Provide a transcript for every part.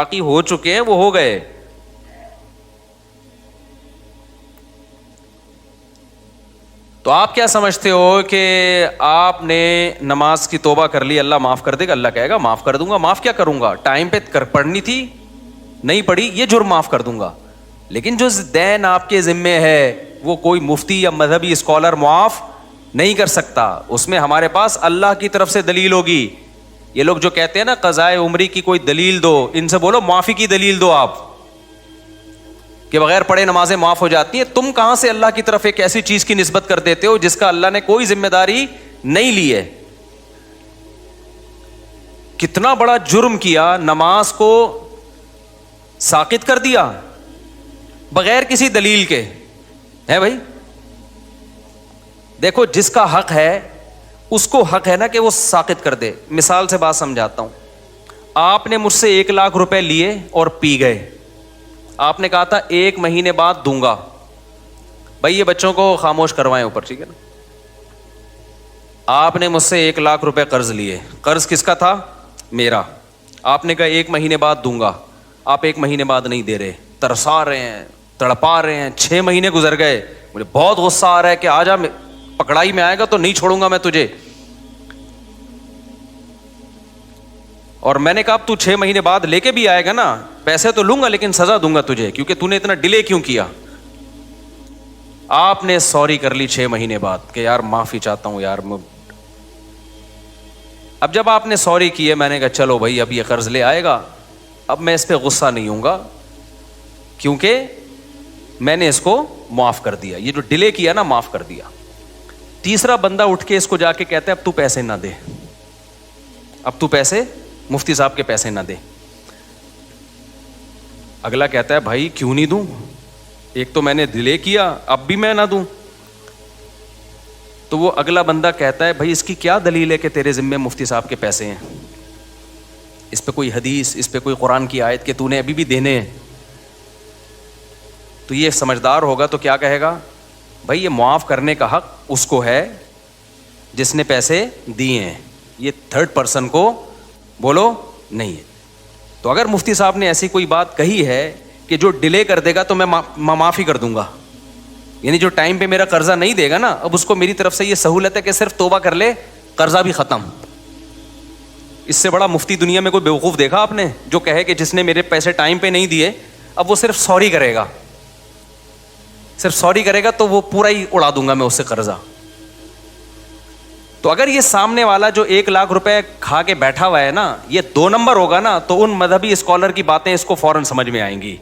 باقی ہو چکے ہیں وہ ہو گئے. تو آپ کیا سمجھتے ہو کہ آپ نے نماز کی توبہ کر لی, اللہ معاف کر دے گا؟ اللہ کہے گا معاف کر دوں گا. معاف کیا کروں گا؟ ٹائم پہ پڑھنی تھی نہیں پڑھی, یہ جرم معاف کر دوں گا. لیکن جو دین آپ کے ذمے ہے وہ کوئی مفتی یا مذہبی اسکالر معاف نہیں کر سکتا. اس میں ہمارے پاس اللہ کی طرف سے دلیل ہوگی. یہ لوگ جو کہتے ہیں نا قضائے عمری کی کوئی دلیل دو, ان سے بولو معافی کی دلیل دو آپ, کہ بغیر پڑھے نمازیں معاف ہو جاتی ہیں. تم کہاں سے اللہ کی طرف ایک ایسی چیز کی نسبت کر دیتے ہو جس کا اللہ نے کوئی ذمہ داری نہیں لی ہے؟ کتنا بڑا جرم کیا, نماز کو ساقط کر دیا بغیر کسی دلیل کے. ہے بھائی, دیکھو جس کا حق ہے اس کو حق ہے نا کہ وہ ساقط کر دے. مثال سے بات سمجھاتا ہوں. آپ نے مجھ سے 1,00,000 روپے لیے اور پی گئے. آپ نے کہا تھا 1 مہینے بعد دوں گا. بھائی یہ بچوں کو خاموش کروائیں اوپر, ٹھیک ہے نا. آپ نے مجھ سے 1,00,000 روپے قرض لیے. قرض کس کا تھا؟ میرا. آپ نے کہا 1 مہینے بعد دوں گا. آپ 1 مہینے بعد نہیں دے رہے, ترسا رہے ہیں, تڑپا رہے ہیں. 6 مہینے گزر گئے, مجھے بہت غصہ آ رہا ہے کہ آ جا, پکڑائی میں آئے گا تو نہیں چھوڑوں گا میں تجھے. اور میں نے کہا اب تو 6 مہینے بعد لے کے بھی آئے گا نا, پیسے تو لوں گا لیکن سزا دوں گا تجھے, کیونکہ تو نے اتنا ڈیلے کیوں کیا. آپ نے سوری کر لی 6 مہینے بعد کہ یار معافی چاہتا ہوں یار. اب جب آپ نے سوری کی ہے, میں نے کہا چلو بھائی اب یہ قرض لے آئے گا, اب میں اس پہ غصہ نہیں ہوں گا کیونکہ میں نے اس کو معاف کر دیا. یہ جو ڈیلے کیا نا معاف کر دیا. تیسرا بندہ اٹھ کے اس کو جا کے کہتا ہے اب تو پیسے نہ دے, اب تو پیسے مفتی صاحب کے پیسے نہ دے. اگلا کہتا ہے بھائی کیوں نہیں دوں, ایک تو میں نے ڈیلے کیا, اب بھی میں نہ دوں. تو وہ اگلا بندہ کہتا ہے بھائی اس کی کیا دلیل ہے کہ تیرے ذمے مفتی صاحب کے پیسے ہیں؟ اس پہ کوئی حدیث, اس پہ کوئی قرآن کی آیت کہ تو نے ابھی بھی دینے ہیں؟ تو یہ سمجھدار ہوگا تو کیا کہے گا, بھائی یہ معاف کرنے کا حق اس کو ہے جس نے پیسے دیے ہیں, یہ تھرڈ پرسن کو بولو نہیں ہے. تو اگر مفتی صاحب نے ایسی کوئی بات کہی ہے کہ جو ڈیلے کر دے گا تو میں معافی کر دوں گا, یعنی جو ٹائم پہ میرا قرضہ نہیں دے گا نا, اب اس کو میری طرف سے یہ سہولت ہے کہ صرف توبہ کر لے, قرضہ بھی ختم. اس سے بڑا مفتی دنیا میں کوئی بیوقوف دیکھا آپ نے جو کہے کہ جس نے میرے پیسے ٹائم پہ نہیں دیے اب وہ صرف سوری کرے گا, صرف سوری کرے گا تو وہ پورا ہی اڑا دوں گا میں اس سے قرضہ. تو اگر یہ سامنے والا جو 1,00,000 روپے کھا کے بیٹھا ہوا ہے نا, یہ 2 نمبر ہوگا نا, تو ان مذہبی اسکالر کی باتیں اس کو فوراً سمجھ میں آئیں گی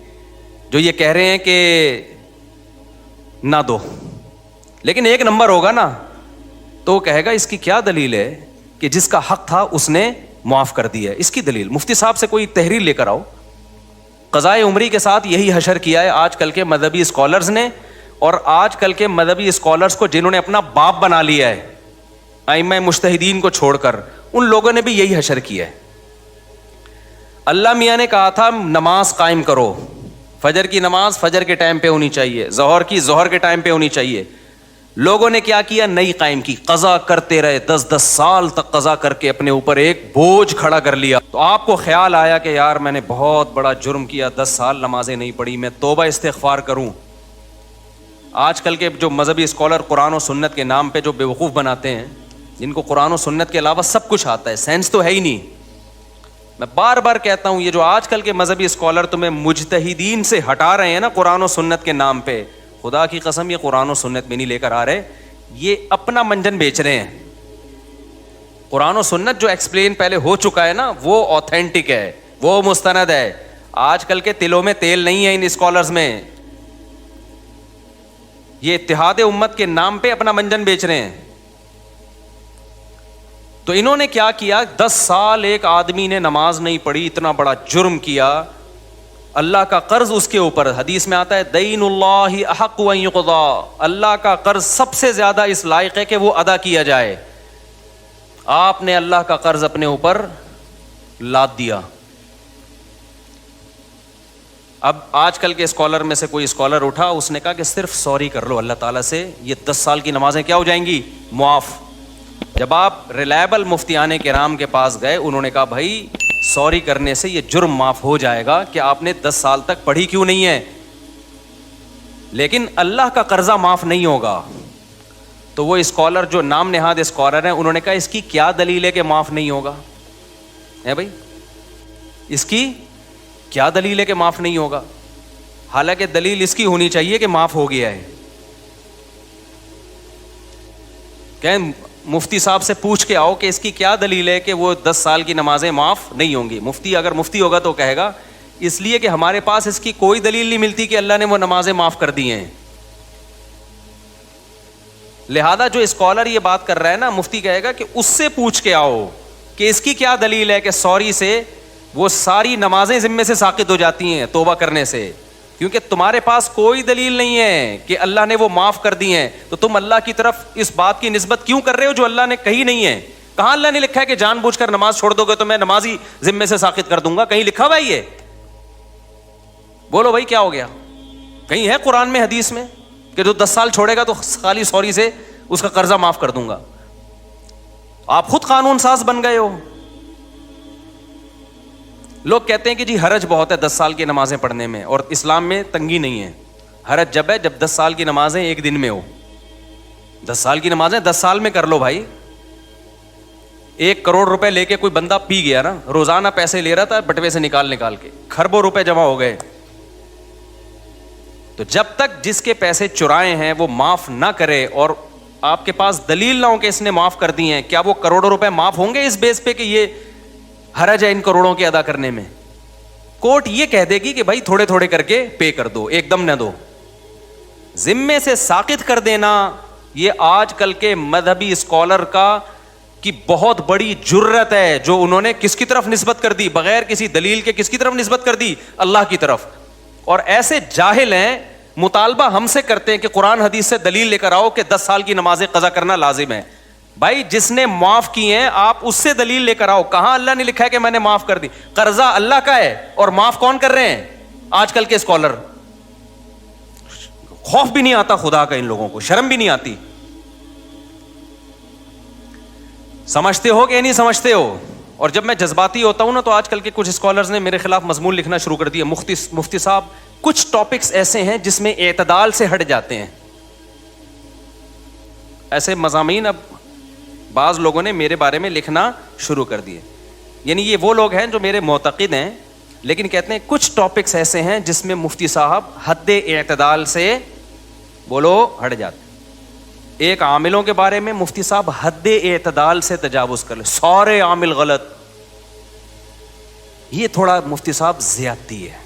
جو یہ کہہ رہے ہیں کہ نہ دو. لیکن 1 نمبر ہوگا نا تو وہ کہے گا اس کی کیا دلیل ہے کہ جس کا حق تھا اس نے معاف کر دیا ہے. اس کی دلیل مفتی صاحب سے کوئی تحریر لے کر آؤ. قضائے عمری کے ساتھ یہی حشر کیا ہے آج کل کے مذہبی اسکالرز نے, اور آج کل کے مذہبی اسکالرز کو جنہوں نے اپنا باپ بنا لیا ہے, ائمہ مجتہدین کو چھوڑ کر, ان لوگوں نے بھی یہی حشر کیا ہے. اللہ میاں نے کہا تھا نماز قائم کرو, فجر کی نماز فجر کے ٹائم پہ ہونی چاہیے, ظہر کی ظہر کے ٹائم پہ ہونی چاہیے. لوگوں نے کیا کیا, نہیں قائم کی, قضا کرتے رہے, 10 سال تک قضا کر کے اپنے اوپر ایک بوجھ کھڑا کر لیا. تو آپ کو خیال آیا کہ یار میں نے بہت بڑا جرم کیا, 10 سال نمازیں نہیں پڑھی, میں توبہ استغفار کروں. آج کل کے جو مذہبی اسکالر قرآن و سنت کے نام پہ جو بیوقوف بناتے ہیں, جن کو قرآن و سنت کے علاوہ سب کچھ آتا ہے, سینس تو ہے ہی نہیں. میں بار بار کہتا ہوں یہ جو آج کل کے مذہبی اسکالر تمہیں مجتہدین سے ہٹا رہے ہیں نا قرآن و سنت کے نام پہ, خدا کی قسم یہ قرآن و سنت میں نہیں لے کر آ رہے, یہ اپنا منجن بیچ رہے ہیں. قرآن و سنت جو ایکسپلین پہلے ہو چکا ہے نا وہ آتھینٹک ہے, وہ مستند ہے. آج کل کے تلوں میں تیل نہیں ہے ان اسکالرز میں, یہ اتحاد امت کے نام پہ اپنا منجن بیچ رہے ہیں. تو انہوں نے کیا کیا, 10 سال ایک آدمی نے نماز نہیں پڑھی, اتنا بڑا جرم کیا, اللہ کا قرض اس کے اوپر. حدیث میں آتا ہے دین اللہ احق ان یقضی, اللہ کا قرض سب سے زیادہ اس لائق ہے کہ وہ ادا کیا جائے. آپ نے اللہ کا قرض اپنے اوپر لاد دیا. اب آج کل کے اسکالر میں سے کوئی اسکالر اٹھا, اس نے کہا کہ صرف سوری کر لو اللہ تعالیٰ سے, یہ 10 سال کی نمازیں کیا ہو جائیں گی, معاف. جب آپ ریلائبل مفتیان کرام کے پاس گئے, انہوں نے کہا بھائی سوری کرنے سے یہ جرم معاف ہو جائے گا کہ آپ نے 10 سال تک پڑھی کیوں نہیں ہے, لیکن اللہ کا قرضہ معاف نہیں ہوگا. تو وہ اسکالر جو نام نہاد اسکالر ہیں, انہوں نے کہا اس کی کیا دلیل ہے کہ معاف نہیں ہوگا؟ ہے بھائی, اس کی کیا دلیل ہے کہ معاف نہیں ہوگا؟ حالانکہ دلیل اس کی ہونی چاہیے کہ معاف ہو گیا ہے. کہ مفتی صاحب سے پوچھ کے آؤ کہ اس کی کیا دلیل ہے کہ وہ 10 سال کی نمازیں معاف نہیں ہوں گی. مفتی اگر مفتی ہوگا تو کہے گا اس لیے کہ ہمارے پاس اس کی کوئی دلیل نہیں ملتی کہ اللہ نے وہ نمازیں معاف کر دی ہیں. لہذا جو اسکالر یہ بات کر رہا ہے نا, مفتی کہے گا کہ اس سے پوچھ کے آؤ کہ اس کی کیا دلیل ہے کہ سوری سے وہ ساری نمازیں ذمے سے ساقط ہو جاتی ہیں توبہ کرنے سے, کیونکہ تمہارے پاس کوئی دلیل نہیں ہے کہ اللہ نے وہ معاف کر دی ہیں. تو تم اللہ کی طرف اس بات کی نسبت کیوں کر رہے ہو جو اللہ نے کہی نہیں ہے؟ کہاں اللہ نے لکھا ہے کہ جان بوجھ کر نماز چھوڑ دو گے تو میں نماز ہی ذمے سے ساقط کر دوں گا؟ کہیں لکھا ہوا ہے یہ؟ بولو بھائی کیا ہو گیا؟ کہیں ہے قرآن میں حدیث میں کہ جو 10 سال چھوڑے گا تو خالی سوری سے اس کا قرضہ معاف کر دوں گا؟ آپ خود قانون ساز بن گئے ہو. لوگ کہتے ہیں کہ جی حرج بہت ہے 10 سال کی نمازیں پڑھنے میں, اور اسلام میں تنگی نہیں ہے. حرج جب ہے جب 10 سال کی نمازیں ایک دن میں ہو. 10 سال کی نمازیں 10 سال میں کر لو بھائی. 1 کروڑ روپے لے کے کوئی بندہ پی گیا نا, روزانہ پیسے لے رہا تھا بٹوے سے نکال کے, کھربوں روپے جمع ہو گئے. تو جب تک جس کے پیسے چرائے ہیں وہ معاف نہ کرے اور آپ کے پاس دلیل نہ ہو کہ اس نے معاف کر دی ہیں, کیا وہ کروڑوں روپے معاف ہوں گے اس بیس پہ کہ یہ حرج ہے ان کروڑوں کے ادا کرنے میں؟ کورٹ یہ کہہ دے گی کہ بھائی تھوڑے تھوڑے کر کے پے کر دو, ایک دم نہ دو. ذمے سے ساقط کر دینا یہ آج کل کے مذہبی اسکالر کی بہت بڑی جرت ہے, جو انہوں نے کس کی طرف نسبت کر دی؟ بغیر کسی دلیل کے کس کی طرف نسبت کر دی؟ اللہ کی طرف. اور ایسے جاہل ہیں, مطالبہ ہم سے کرتے ہیں کہ قرآن حدیث سے دلیل لے کر آؤ کہ 10 سال کی نمازیں قضا کرنا لازم ہے. بھائی جس نے معاف کی ہیں آپ اس سے دلیل لے کر آؤ. کہاں اللہ نے لکھا ہے کہ میں نے معاف کر دی؟ قرضہ اللہ کا ہے اور معاف کون کر رہے ہیں؟ آج کل کے اسکالر. خوف بھی نہیں آتا خدا کا ان لوگوں کو, شرم بھی نہیں آتی. سمجھتے ہو کہ نہیں سمجھتے ہو؟ اور جب میں جذباتی ہوتا ہوں نا تو آج کل کے کچھ اسکالرز نے میرے خلاف مضمون لکھنا شروع کر دیا, مفتی صاحب کچھ ٹاپکس ایسے ہیں جس میں اعتدال سے ہٹ جاتے ہیں. ایسے مضامین اب بعض لوگوں نے میرے بارے میں لکھنا شروع کر دیے. یعنی یہ وہ لوگ ہیں جو میرے معتقد ہیں لیکن کہتے ہیں کچھ ٹاپکس ایسے ہیں جس میں مفتی صاحب حد اعتدال سے بولو ہٹ جاتے. ایک عاملوں کے بارے میں مفتی صاحب حد اعتدال سے تجاوز کر لے, سارے عامل غلط. یہ تھوڑا مفتی صاحب زیادتی ہے.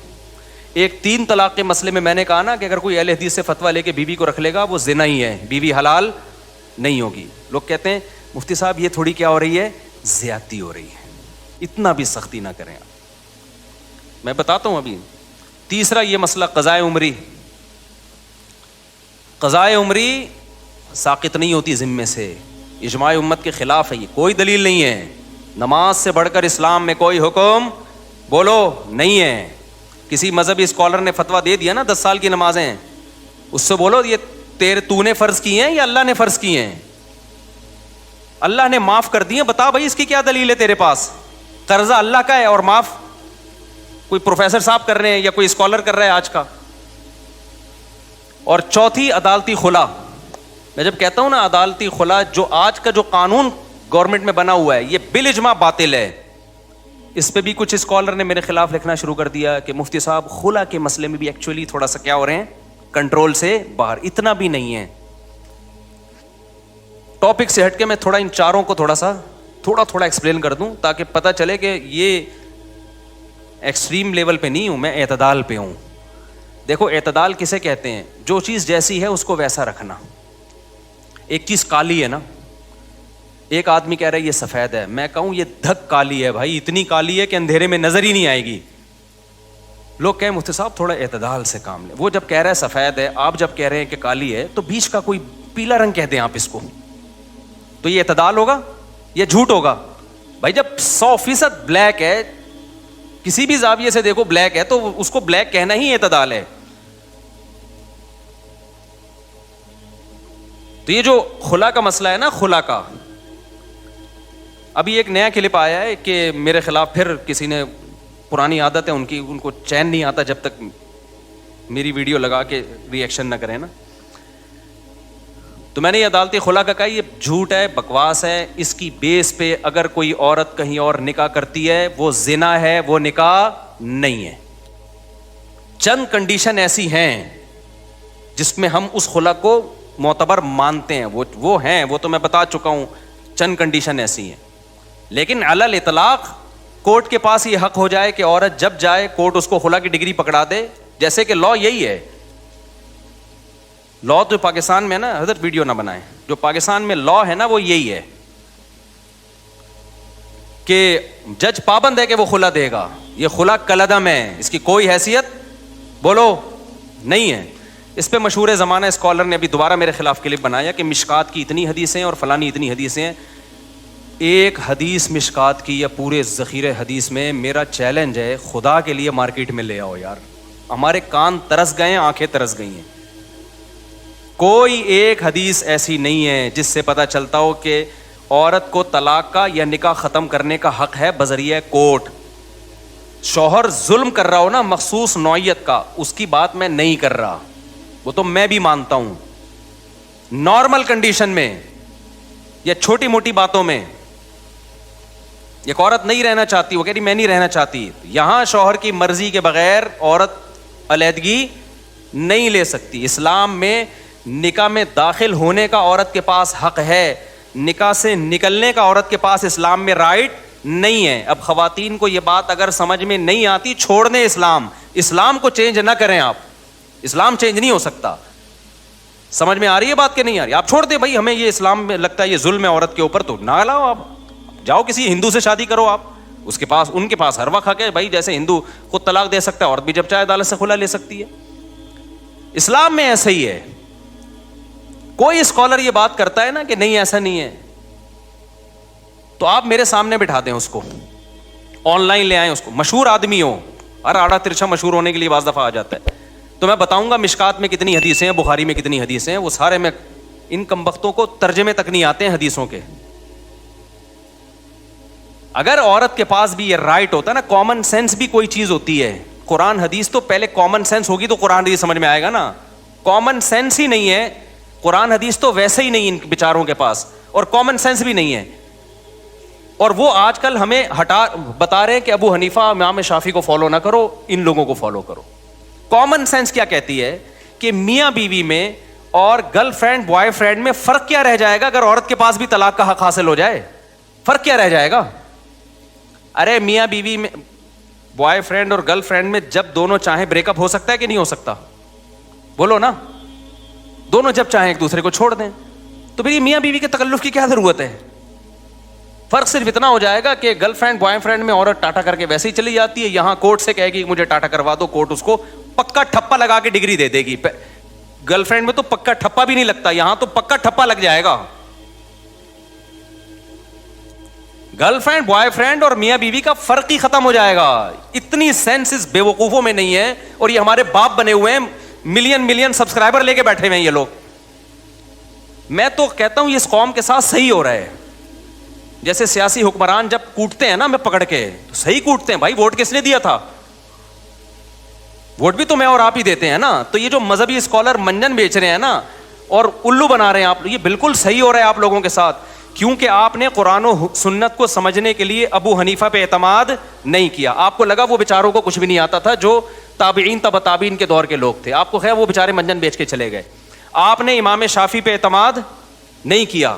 ایک 3 طلاق کے مسئلے میں نے کہا نا کہ اگر کوئی اہل حدیث سے فتویٰ لے کے بیوی کو رکھ لے گا وہ زنا ہی ہے, بیوی حلال نہیں ہوگی. لوگ کہتے ہیں مفتی صاحب یہ تھوڑی کیا ہو رہی ہے, زیادتی ہو رہی ہے, اتنا بھی سختی نہ کریں. میں بتاتا ہوں ابھی. تیسرا یہ مسئلہ قضائے عمری. قضائے عمری ساقط نہیں ہوتی ذمے سے, اجماع امت کے خلاف ہے, یہ کوئی دلیل نہیں ہے. نماز سے بڑھ کر اسلام میں کوئی حکم بولو نہیں ہے. کسی مذہبی اسکالر نے فتویٰ دے دیا نا 10 سال کی نمازیں, اس سے بولو یہ تو نے فرض کی ہیں یا اللہ نے فرض کی ہیں؟ اللہ نے معاف کر دی ہیں, بتا بھائی اس کی کیا دلیل ہے تیرے پاس؟ قرضہ اللہ کا ہے اور معاف کوئی پروفیسر صاحب کر رہے ہیں یا کوئی اسکالر کر رہا ہے آج کا. اور چوتھی عدالتی خلا. میں جب کہتا ہوں نا عدالتی خلا, جو آج کا جو قانون گورنمنٹ میں بنا ہوا ہے یہ بالاجماع باطل ہے. اس پہ بھی کچھ اسکالر نے میرے خلاف لکھنا شروع کر دیا کہ مفتی صاحب خلا کے مسئلے میں بھی ایکچولی تھوڑا سا کیا ہو رہے ہیں, کنٹرول سے باہر. اتنا بھی نہیں ہے. ٹاپک سے ہٹ کے میں تھوڑا ان چاروں کو تھوڑا ایکسپلین کر دوں تاکہ پتہ چلے کہ یہ ایکسٹریم لیول پہ نہیں ہوں, میں اعتدال پہ ہوں. دیکھو اعتدال کسے کہتے ہیں؟ جو چیز جیسی ہے اس کو ویسا رکھنا. ایک چیز کالی ہے نا, ایک آدمی کہہ رہا ہے یہ سفید ہے, میں کہوں یہ دھک کالی ہے بھائی, اتنی کالی ہے کہ اندھیرے میں نظر ہی نہیں آئے گی. لوگ کہیں مفتی صاحب تھوڑا اعتدال سے کام لیں. وہ جب کہہ رہا ہے سفید ہے, آپ جب کہہ رہے ہیں کہ کالی ہے, تو بیچ کا کوئی پیلا رنگ کہہ دیں آپ اس کو, تو یہ اعتدال ہوگا یا جھوٹ ہوگا؟ بھائی جب 100% بلیک ہے, کسی بھی زاویے سے دیکھو بلیک ہے, تو اس کو بلیک کہنا ہی اعتدال ہے. تو یہ جو خلا کا مسئلہ ہے نا, خلا کا, ابھی ایک نیا کلپ آیا ہے کہ میرے خلاف پھر کسی نے, پرانی عادت ہے ان کی, ان کو چین نہیں آتا جب تک میری ویڈیو لگا کے ری ایکشن نہ کریں نا. تو میں نے یہ عدالتی خلا کا کہا یہ جھوٹ ہے, بکواس ہے. اس کی بیس پہ اگر کوئی عورت کہیں اور نکاح کرتی ہے وہ زنا ہے, وہ نکاح نہیں ہے. چند کنڈیشن ایسی ہیں جس میں ہم اس خلا کو معتبر مانتے ہیں, وہ ہیں, وہ تو میں بتا چکا ہوں. چند کنڈیشن ایسی ہیں, لیکن علی الاطلاق کورٹ کے پاس یہ حق ہو جائے کہ عورت جب جائے کورٹ اس کو خلا کی ڈگری پکڑا دے. جیسے کہ لا یہی ہے, لا تو پاکستان میں نا, حضرت ویڈیو نہ بنائیں, جو پاکستان میں لا ہے نا وہ یہی ہے کہ جج پابند ہے کہ وہ خلا دے گا. یہ خلا کلعدم ہے, اس کی کوئی حیثیت بولو نہیں ہے. اس پہ مشہور زمانہ اسکالر نے ابھی دوبارہ میرے خلاف کلپ بنایا کہ مشکات کی اتنی حدیثیں اور فلانی اتنی حدیثیں ہیں. ایک حدیث مشکات کی یا پورے ذخیرے حدیث میں, میرا چیلنج ہے خدا کے لیے مارکیٹ میں لے آؤ یار. ہمارے کان ترس گئے ہیں, آنکھیں ترس گئی ہیں. کوئی ایک حدیث ایسی نہیں ہے جس سے پتہ چلتا ہو کہ عورت کو طلاق کا یا نکاح ختم کرنے کا حق ہے بذریعہ کورٹ. شوہر ظلم کر رہا ہو نا مخصوص نوعیت کا, اس کی بات میں نہیں کر رہا, وہ تو میں بھی مانتا ہوں. نارمل کنڈیشن میں یا چھوٹی موٹی باتوں میں ایک عورت نہیں رہنا چاہتی, وہ کہہ رہی میں نہیں رہنا چاہتی, یہاں شوہر کی مرضی کے بغیر عورت علیحدگی نہیں لے سکتی. اسلام میں نکاح میں داخل ہونے کا عورت کے پاس حق ہے, نکاح سے نکلنے کا عورت کے پاس اسلام میں رائٹ نہیں ہے. اب خواتین کو یہ بات اگر سمجھ میں نہیں آتی, چھوڑ دیں اسلام کو چینج نہ کریں آپ. اسلام چینج نہیں ہو سکتا. سمجھ میں آ رہی ہے بات کہ نہیں آ رہی؟ آپ چھوڑ دیں بھائی, ہمیں یہ اسلام میں لگتا ہے یہ ظلم ہے عورت کے اوپر, تو نہ لاؤ, آپ جاؤ کسی ہندو سے شادی کرو. آپ اس کے پاس, ان کے پاس ہر وقت حق ہے بھائی. جیسے ہندو خود طلاق دے سکتا ہے, عورت بھی جب چاہے عدالت سے خلا لے سکتی ہے. اسلام میں ایسا ہی ہے. کوئی اسکالر یہ بات کرتا ہے نا کہ نہیں ایسا نہیں ہے, تو آپ میرے سامنے بٹھا دیں اس کو, آن لائن لے آئیں اس کو, مشہور آدمی ہو, ہر آڑا ترچھا مشہور ہونے کے لیے بعض دفعہ آ جاتا ہے. تو میں بتاؤں گا مشکات میں کتنی حدیثیں ہیں, بخاری میں کتنی حدیثیں ہیں, وہ سارے میں ان کمبختوں کو ترجمے تک نہیں آتے ہیں حدیثوں کے. اگر عورت کے پاس بھی یہ رائٹ ہوتا ہے نا, کامن سینس بھی کوئی چیز ہوتی ہے. قرآن حدیث تو پہلے کامن سینس ہوگی تو قرآن حدیث سمجھ میں آئے گا نا. کامن سینس ہی نہیں ہے, قرآن حدیث تو ویسے ہی نہیں ان بیچاروں کے پاس, اور کامن سینس بھی نہیں ہے. اور وہ آج کل ہمیں بتا رہے ہیں کہ ابو حنیفہ امام شافعی کو فالو نہ کرو, ان لوگوں کو فالو کرو. کامن سینس کیا کہتی ہے کہ میاں بیوی میں اور گرل فرینڈ بوائے فرینڈ میں فرق کیا رہ جائے گا اگر عورت کے پاس بھی طلاق کا حق حاصل ہو جائے؟ فرق کیا رہ جائے گا؟ ارے میاں بیوی میں, بوائے فرینڈ اور گرل فرینڈ میں جب دونوں چاہیں بریک اپ ہو سکتا ہے کہ نہیں ہو سکتا؟ بولو نا. دونوں جب چاہیں ایک دوسرے کو چھوڑ دیں, تو پھر یہ میاں بیوی کے تکلف کی کیا ضرورت ہے؟ فرق صرف اتنا ہو جائے گا کہ گرل فرینڈ بوائے فرینڈ میں عورت ٹاٹا کر کے ویسے ہی چلی جاتی ہے, یہاں کورٹ سے کہے گی مجھے ٹاٹا کروا دو, کورٹ اس کو پکا ٹھپا لگا کے ڈگری دے دے گی. گرل فرینڈ میں تو پکا ٹھپا بھی نہیں لگتا, یہاں تو پکا ٹھپا لگ جائے گا. گرل فرینڈ بوائے فرینڈ اور میاں بیوی کا فرق ہی ختم ہو جائے گا. اتنی سینس اس بے وقوفوں میں نہیں ہے, اور یہ ہمارے باپ بنے ہوئے ہیں, ملین سبسکرائبر لے کے بیٹھے ہوئے ہیں یہ لوگ. میں تو کہتا ہوں یہ اس قوم کے ساتھ صحیح ہو رہا ہے. جیسے سیاسی حکمران جب کوٹتے ہیں نا میں پکڑ کے, تو صحیح کوٹتے ہیں بھائی. ووٹ کس نے دیا تھا؟ ووٹ بھی تو میں اور آپ ہی دیتے ہیں نا. تو یہ جو مذہبی اسکالر منجن بیچ رہے ہیں نا اور الو بنا رہے ہیں آپ, یہ بالکل صحیح ہو رہا ہے آپ لوگوں کے ساتھ, کیونکہ آپ نے قرآن و سنت کو سمجھنے کے لیے ابو حنیفہ پہ اعتماد نہیں کیا. آپ کو لگا وہ بیچاروں کو کچھ بھی نہیں آتا تھا, جو تابعین تبع تابعین کے دور کے لوگ تھے, آپ کو خیر وہ بیچارے منجن بیچ کے چلے گئے. آپ نے امام شافعی پہ اعتماد نہیں کیا,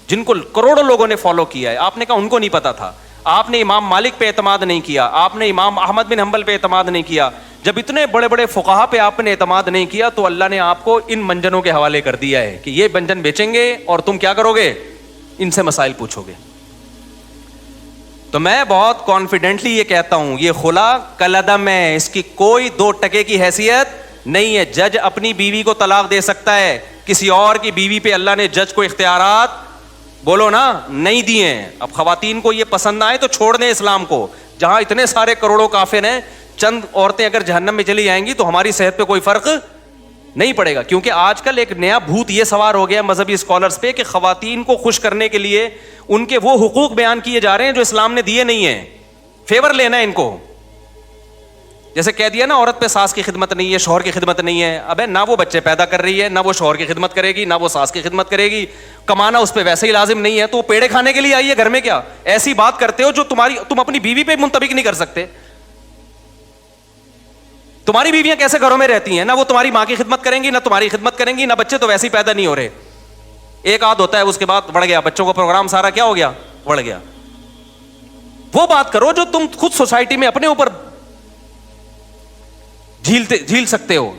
جن کو کروڑوں لوگوں نے فالو کیا ہے. آپ نے کہا ان کو نہیں پتا تھا. آپ نے امام مالک پہ اعتماد نہیں کیا, آپ نے امام احمد بن حنبل پہ اعتماد نہیں کیا. جب اتنے بڑے بڑے فقہا پہ آپ نے اعتماد نہیں کیا, تو اللہ نے آپ کو ان منجنوں کے حوالے کر دیا ہے کہ یہ منجن بیچیں گے اور تم کیا کرو گے, ان سے مسائل پوچھو گے. تو میں بہت کانفیڈنٹلی یہ کہتا ہوں یہ خلا کالعدم ہے, اس کی کوئی 2 ٹکے کی حیثیت نہیں ہے. جج اپنی بیوی کو طلاق دے سکتا ہے, کسی اور کی بیوی پہ اللہ نے جج کو اختیارات بولو نا نہیں دیے ہیں. اب خواتین کو یہ پسند نہ آئے تو چھوڑ دیں اسلام کو. جہاں اتنے سارے کروڑوں کافر ہیں, چند عورتیں اگر جہنم میں چلی جائیں گی تو ہماری صحت پہ کوئی فرق نہیں پڑے گا, کیونکہ آج کل ایک نیا بھوت یہ سوار ہو گیا مذہبی اسکالرس پہ کہ خواتین کو خوش کرنے کے لیے ان کے وہ حقوق بیان کیے جا رہے ہیں جو اسلام نے دیے نہیں ہیں, فیور لینا ہے ان کو. جیسے کہہ دیا نا عورت پہ ساس کی خدمت نہیں ہے, شوہر کی خدمت نہیں ہے. ابے نہ وہ بچے پیدا کر رہی ہے, نہ وہ شوہر کی خدمت کرے گی, نہ وہ ساس کی خدمت کرے گی, کمانا اس پہ ویسے ہی لازم نہیں ہے, تو وہ پیڑے کھانے کے لیے آئی ہے گھر میں. کیا ایسی بات کرتے ہو جو تم اپنی بیوی پہ منطبق نہیں کر سکتے؟ تمہاری بیویاں کیسے گھروں میں رہتی ہیں؟ نہ وہ تمہاری ماں کی خدمت کریں گی, نہ تمہاری خدمت کریں گی, نہ بچے تو ویسے ہی پیدا نہیں ہو رہے. ایک آدھ ہوتا ہے, اس کے بعد بڑھ گیا بچوں کا پروگرام, سارا کیا ہو گیا, بڑھ گیا. وہ بات کرو جو تم خود سوسائٹی میں اپنے اوپر جھیل سکتے ہو.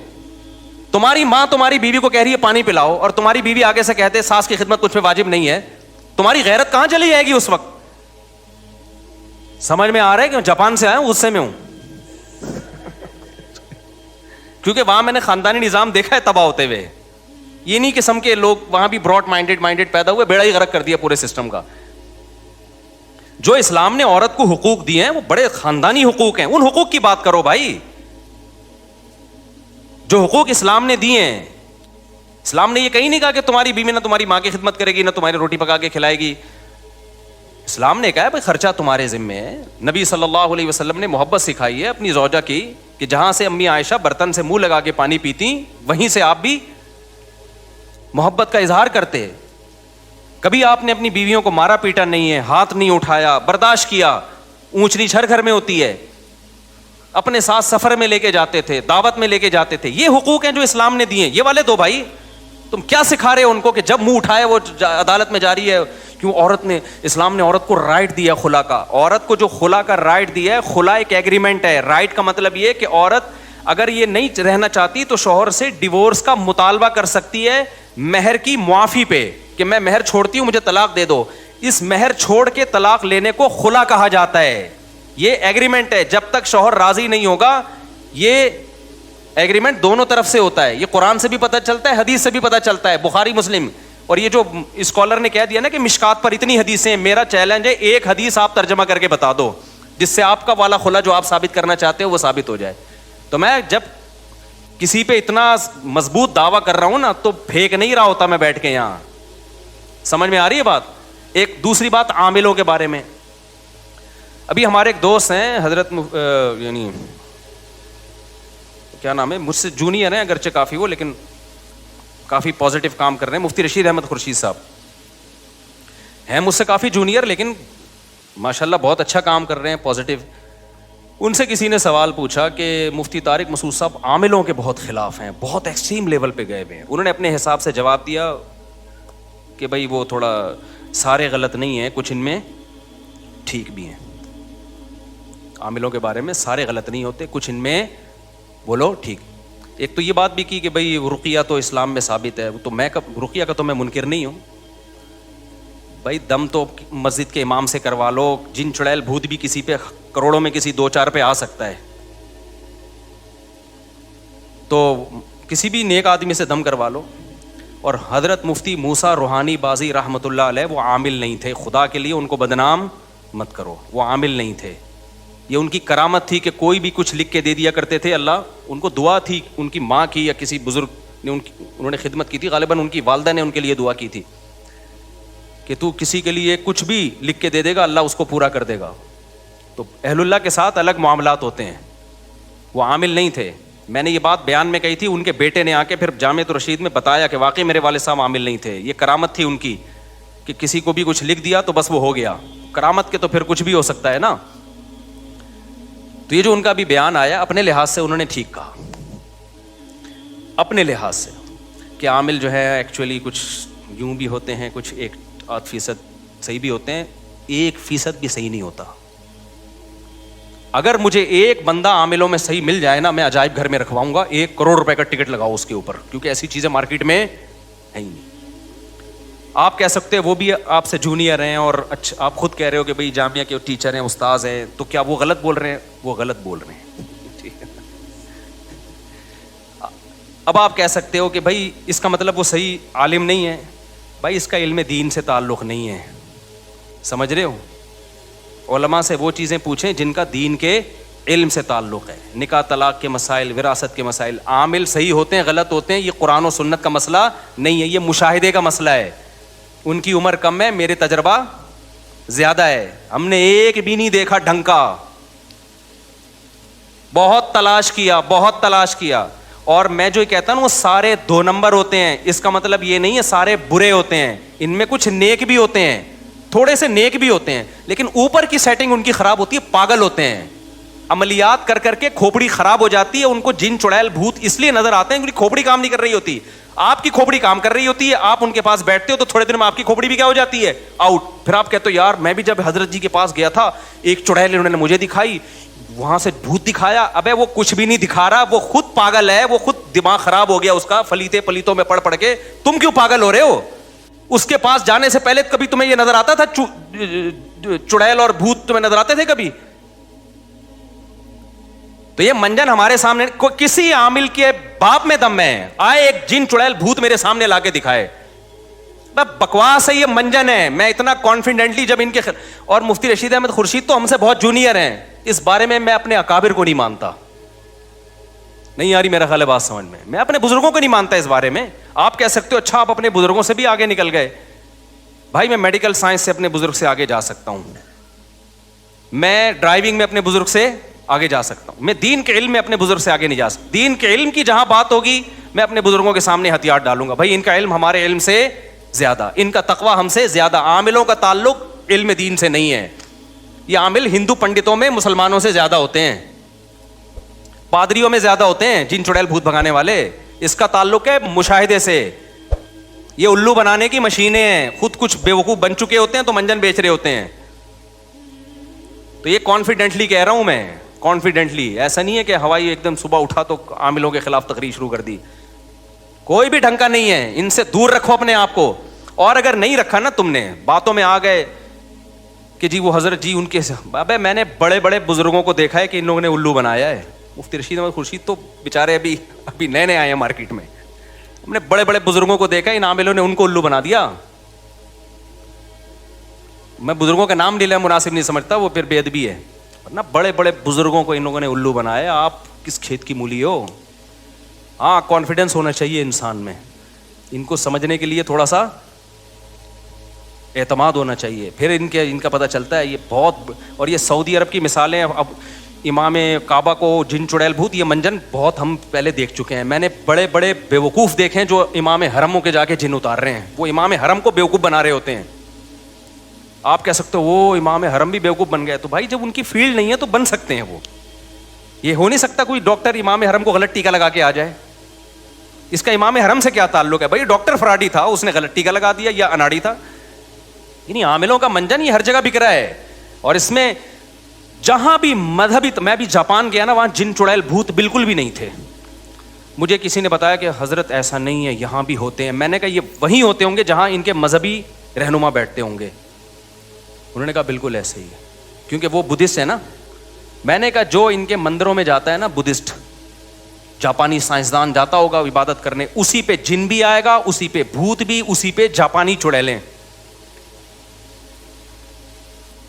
تمہاری ماں تمہاری بیوی کو کہہ رہی ہے پانی پلاؤ, اور تمہاری بیوی آگے سے کہتے ساس کی خدمت کچھ پہ واجب نہیں ہے, تمہاری غیرت کہاں چلی جائے گی اس وقت؟ سمجھ میں آ رہا ہے کہ جاپان سے آیا ہوں, غصے میں ہوں, کیونکہ وہاں میں نے خاندانی نظام دیکھا ہے تباہ ہوتے ہوئے. یہ نہیں قسم کے لوگ وہاں بھی براڈ مائنڈیڈ پیدا ہوئے, بیڑا ہی غرق کر دیا پورے سسٹم کا. جو اسلام نے عورت کو حقوق دیے ہیں وہ بڑے خاندانی حقوق ہیں, ان حقوق کی بات کرو بھائی. جو حقوق اسلام نے دیے ہیں, اسلام نے یہ کہیں نہیں کہا کہ تمہاری بیوی نہ تمہاری ماں کی خدمت کرے گی, نہ تمہاری روٹی پکا کے کھلائے گی. اسلام نے کہا ہے بھائی خرچہ تمہارے ذمے ہے. نبی صلی اللہ علیہ وسلم نے محبت سکھائی ہے اپنی زوجہ کی, کہ جہاں سے امی عائشہ برتن سے منہ لگا کے پانی پیتی, وہیں سے آپ بھی محبت کا اظہار کرتے. کبھی آپ نے اپنی بیویوں کو مارا پیٹا نہیں ہے, ہاتھ نہیں اٹھایا, برداشت کیا. اونچ نیچ ہر گھر میں ہوتی ہے. اپنے ساتھ سفر میں لے کے جاتے تھے, دعوت میں لے کے جاتے تھے. یہ حقوق ہیں جو اسلام نے دیے, یہ والے دو بھائی. تم کیا سکھا رہے ہو ان کو کہ جب منہ اٹھائے وہ عدالت میں جاری ہے؟ کیوں عورت نے, اسلام نے عورت کو رائٹ دیا خلا کا. عورت کو جو خلا کا رائٹ دیا ہے, خلا ایک ایگریمنٹ ہے. رائٹ کا مطلب یہ کہ عورت اگر یہ نہیں رہنا چاہتی تو شوہر سے ڈیورس کا مطالبہ کر سکتی ہے مہر کی معافی پہ, کہ میں مہر چھوڑتی ہوں, مجھے طلاق دے دو. اس مہر چھوڑ کے طلاق لینے کو خلا کہا جاتا ہے. یہ ایگریمنٹ ہے, جب تک شوہر راضی نہیں ہوگا. یہ ایگریمنٹ دونوں طرف سے ہوتا ہے. یہ قرآن سے بھی پتہ چلتا ہے, حدیث سے بھی پتہ چلتا ہے, بخاری مسلم. اور یہ جو اسکالر نے کہہ دیا نا کہ مشکات پر اتنی حدیثیں ہیں, میرا چیلنج ہے ایک حدیث آپ ترجمہ کر کے بتا دو جس سے آپ کا والا خلا جو آپ ثابت کرنا چاہتے ہو وہ ثابت ہو جائے. تو میں جب کسی پہ اتنا مضبوط دعویٰ کر رہا ہوں نا تو پھینک نہیں رہا ہوتا میں بیٹھ کے یہاں. سمجھ میں آ رہی ہے بات؟ ایک دوسری بات عاملوں کے بارے میں. ابھی ہمارے ایک دوست ہیں حضرت یعنی کیا نام ہے, مجھ سے جونیئر ہیں اگرچہ کافی وہ, لیکن کافی پازیٹیو کام کر رہے ہیں. مفتی رشید احمد خورشید صاحب ہیں مجھ سے کافی جونیئر, لیکن ماشاءاللہ بہت اچھا کام کر رہے ہیں, پازیٹیو. ان سے کسی نے سوال پوچھا کہ مفتی طارق مسعود صاحب عاملوں کے بہت خلاف ہیں, بہت ایکسٹریم لیول پہ گئے ہوئے ہیں. انہوں نے اپنے حساب سے جواب دیا کہ بھائی وہ تھوڑا سارے غلط نہیں ہیں, کچھ ان میں ٹھیک بھی ہیں. عاملوں کے بارے میں سارے غلط نہیں ہوتے, کچھ ان میں بولو ٹھیک. ایک تو یہ بات بھی کی کہ بھائی رقیہ تو اسلام میں ثابت ہے, تو میں رقیہ کا تو میں منکر نہیں ہوں. بھائی دم تو مسجد کے امام سے کروا لو, جن چڑیل بھوت بھی کسی پہ کروڑوں میں کسی 2-4 پہ آ سکتا ہے, تو کسی بھی نیک آدمی سے دم کروا لو. اور حضرت مفتی موسیٰ روحانی بازی رحمۃ اللہ علیہ وہ عامل نہیں تھے, خدا کے لیے ان کو بدنام مت کرو, وہ عامل نہیں تھے. یہ ان کی کرامت تھی کہ کوئی بھی کچھ لکھ کے دے دیا کرتے تھے. اللہ ان کو دعا تھی, ان کی ماں کی یا کسی بزرگ نے انہوں نے خدمت کی تھی, غالباً ان کی والدہ نے ان کے لیے دعا کی تھی کہ تو کسی کے لیے کچھ بھی لکھ کے دے دے گا اللہ اس کو پورا کر دے گا. تو اہل اللہ کے ساتھ الگ معاملات ہوتے ہیں, وہ عامل نہیں تھے. میں نے یہ بات بیان میں کہی تھی, ان کے بیٹے نے آ کے پھر جامعۃ الرشید میں بتایا کہ واقعی میرے والد صاحب عامل نہیں تھے. یہ کرامت تھی ان کی کہ کسی کو بھی کچھ لکھ دیا تو بس وہ ہو گیا. کرامت کے تو پھر کچھ بھی ہو سکتا ہے نا. تو یہ جو ان کا بھی بیان آیا, اپنے لحاظ سے انہوں نے ٹھیک کہا, اپنے لحاظ سے, کہ عامل جو ہے ایکچولی کچھ یوں بھی ہوتے ہیں, کچھ 1-8% صحیح بھی ہوتے ہیں, 1% بھی صحیح نہیں ہوتا. اگر مجھے ایک بندہ عاملوں میں صحیح مل جائے نا, میں عجائب گھر میں رکھواؤں گا, 1 کروڑ روپے کا ٹکٹ لگاؤ اس کے اوپر, کیونکہ ایسی چیزیں مارکیٹ میں ہیں ہی نہیں. آپ کہہ سکتے ہیں وہ بھی آپ سے جونیئر ہیں, اور اچھا آپ خود کہہ رہے ہو کہ بھائی جامعہ کے ٹیچر ہیں, استاذ ہیں, تو کیا وہ غلط بول رہے ہیں؟ وہ غلط بول رہے ہیں. اب آپ کہہ سکتے ہو کہ بھائی اس کا مطلب وہ صحیح عالم نہیں ہے. بھائی اس کا علم دین سے تعلق نہیں ہے, سمجھ رہے ہو؟ علماء سے وہ چیزیں پوچھیں جن کا دین کے علم سے تعلق ہے. نکاح طلاق کے مسائل, وراثت کے مسائل, عامل صحیح ہوتے ہیں غلط ہوتے ہیں, یہ قرآن و سنت کا مسئلہ نہیں ہے, یہ مشاہدے کا مسئلہ ہے. ان کی عمر کم ہے, میرے تجربہ زیادہ ہے, ہم نے ایک بھی نہیں دیکھا ڈھنگ کا, بہت تلاش کیا. اور میں جو کہتا ہوں وہ سارے 2 نمبر ہوتے ہیں, اس کا مطلب یہ نہیں ہے سارے برے ہوتے ہیں, ان میں کچھ نیک بھی ہوتے ہیں, تھوڑے سے نیک بھی ہوتے ہیں, لیکن اوپر کی سیٹنگ ان کی خراب ہوتی ہے, پاگل ہوتے ہیں, عملیات کر کر کے کھوپڑی خراب ہو جاتی ہے, ان کو جن چڑیل بھوت اس لیے نظر آتے ہیں کیونکہ کھوپڑی کام نہیں کر رہی ہوتی. آپ کی کھوپڑی کام کر رہی ہوتی ہے, آپ ان کے پاس بیٹھتے ہو تو تھوڑے دن میں آپ کی کھوپڑی بھی کیا ہو جاتی ہے, آؤٹ. پھر آپ کہتے ہو یار میں بھی جب حضرت جی کے پاس گیا تھا ایک چڑیل انہوں نے مجھے دکھائی, وہاں سے بھوت دکھایا. ابے وہ کچھ بھی نہیں دکھا رہا, وہ خود پاگل ہے, وہ خد دماغ خراب ہو گیا اس کا پلیتوں میں پڑھ کے. تم کیوں پاگل ہو رہے ہو؟ اس کے پاس جانے سے پہلے کبھی تمہیں یہ نظر آتا تھا چڑیل اور بھوت تمہیں نظر آتے تھے کبھی؟ تو یہ منجن ہمارے سامنے, کسی عامل کے باپ میں دم ہے, آئے ایک جن چڑیل بھوت میرے سامنے لا کے دکھائے, بکواس ہے, یہ منجن ہے. میں اتنا کانفیڈنٹلی جب ان کے اور مفتی رشید احمد خورشید تو ہم سے بہت جونیئر ہیں, اس بارے میں اپنے اکابر کو نہیں مانتا. نہیں آ رہی میرا خیال ہے بات سمجھ میں اپنے بزرگوں کو نہیں مانتا اس بارے میں. آپ کہہ سکتے ہو اچھا آپ اپنے بزرگوں سے بھی آگے نکل گئے. بھائی میں میڈیکل سائنس سے اپنے بزرگ سے آگے جا سکتا ہوں, میں ڈرائیونگ میں اپنے بزرگ سے آگے جا سکتا ہوں, میں دین کے علم میں اپنے بزرگ سے آگے نہیں جا سکتا. دین کے علم کی جہاں بات ہوگی میں اپنے بزرگوں کے سامنے ہتھیار ڈالوں گا. بھائی ان کا علم ہمارے علم سے زیادہ, ان کا تقویٰ ہم سے زیادہ. عاملوں کا تعلق علم دین سے نہیں ہے. یہ عامل ہندو پنڈتوں میں مسلمانوں سے زیادہ ہوتے ہیں, پادریوں میں زیادہ ہوتے ہیں, جن چڑیل بھوت بھگانے والے. اس کا تعلق ہے مشاہدے سے. یہ الو بنانے کی مشینیں ہیں, خود کچھ بیوقوف بن چکے ہوتے ہیں تو منجن بیچ رہے ہوتے ہیں. تو یہ کانفیڈنٹلی کہہ رہا ہوں میں, کانفیڈنٹلی. ایسا نہیں ہے کہ ہوائی ایک دم صبح اٹھا تو عاملوں کے خلاف تقریر شروع کر دی. کوئی بھی ڈھنگ کا نہیں ہے, ان سے دور رکھو اپنے آپ کو. اور اگر نہیں رکھا نا تم نے, باتوں میں آ گئے کہ جی وہ حضرت جی ان کے, ابے میں نے بڑے بڑے بزرگوں کو دیکھا ہے کہ ان لوگوں نے الو بنایا ہے. مفتی رشید احمد خورشید تو بیچارے ابھی نئے آئے ہیں مارکیٹ میں. ہم نے بڑے بڑے بزرگوں کو دیکھا, ان عاملوں نے ان کو الو بنا دیا. میں بزرگوں کا نام لینا مناسب نہیں سمجھتا, وہ پھر بے ادبی ہے. ورنہ بڑے بڑے بزرگوں کو ان لوگوں نے الو بنایا. آپ کس کھیت کی مولی ہو؟ ہاں کانفیڈنس ہونا چاہیے انسان میں, ان کو سمجھنے کے لیے تھوڑا سا اعتماد ہونا چاہیے, پھر ان کا پتہ چلتا ہے. یہ بہت, اور یہ سعودی عرب کی مثالیں. اب امام کعبہ کو جن چڑیل بھوت, یہ منجن بہت ہم پہلے دیکھ چکے ہیں. میں نے بڑے بڑے بیوقوف دیکھے ہیں جو امام حرموں کے جا کے جن اتار رہے ہیں. وہ امام حرم کو بیوقوف بنا رہے ہوتے ہیں. آپ کہہ سکتے ہو وہ امام حرم بھی بیوقوف بن گئے. تو بھائی جب ان کی فیلڈ نہیں ہے تو بن سکتے ہیں وہ. یہ ہو نہیں سکتا کوئی ڈاکٹر امام حرم کو غلط ٹیکا لگا کے آ جائے. اس کا امام حرم سے کیا تعلق ہے؟ بھائی ڈاکٹر فراڈی تھا, اس نے غلط ٹیکا لگا دیا, یا اناڑی تھا. یعنی عاملوں کا منجن یہ ہر جگہ بک رہا ہے. اور اس میں جہاں بھی مذہبی, میں بھی جاپان گیا نا, وہاں جن چڑیل بھوت بالکل بھی نہیں تھے. مجھے کسی نے بتایا کہ حضرت ایسا نہیں ہے, یہاں بھی ہوتے ہیں. میں نے کہا یہ وہیں ہوتے ہوں گے جہاں ان کے مذہبی رہنما بیٹھتے ہوں گے. انہوں نے کہا بالکل ایسے ہی ہے, کیونکہ وہ بدھسٹ ہے نا. میں نے کہا جو ان کے مندروں میں جاتا ہے نا بدھسٹ, جاپانی سائنسدان جاتا ہوگا عبادت کرنے, اسی پہ جن بھی آئے گا, اسی پہ بھوت بھی, اسی پہ جاپانی چڑیلیں.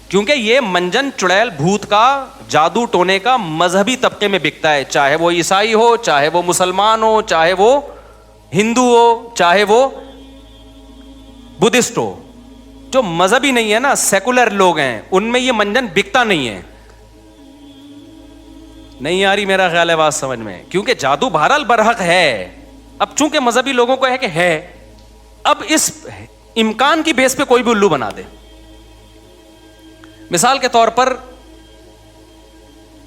کیونکہ یہ منجن چڑیل بھوت کا, جادو ٹونے کا مذہبی طبقے میں بکتا ہے, چاہے وہ عیسائی ہو, چاہے وہ مسلمان ہو, چاہے وہ ہندو ہو, چاہے وہ بدھسٹ ہو. جو مذہبی نہیں ہے نا, سیکولر لوگ ہیں, ان میں یہ منجن بکتا نہیں ہے. نہیں آ رہی میرا خیال ہے بات سمجھ میں, کیونکہ جادو بہرحال برحق ہے. اب چونکہ مذہبی لوگوں کو ہے کہ ہے, اب اس امکان کی بیس پہ کوئی بھی الو بنا دے. مثال کے طور پر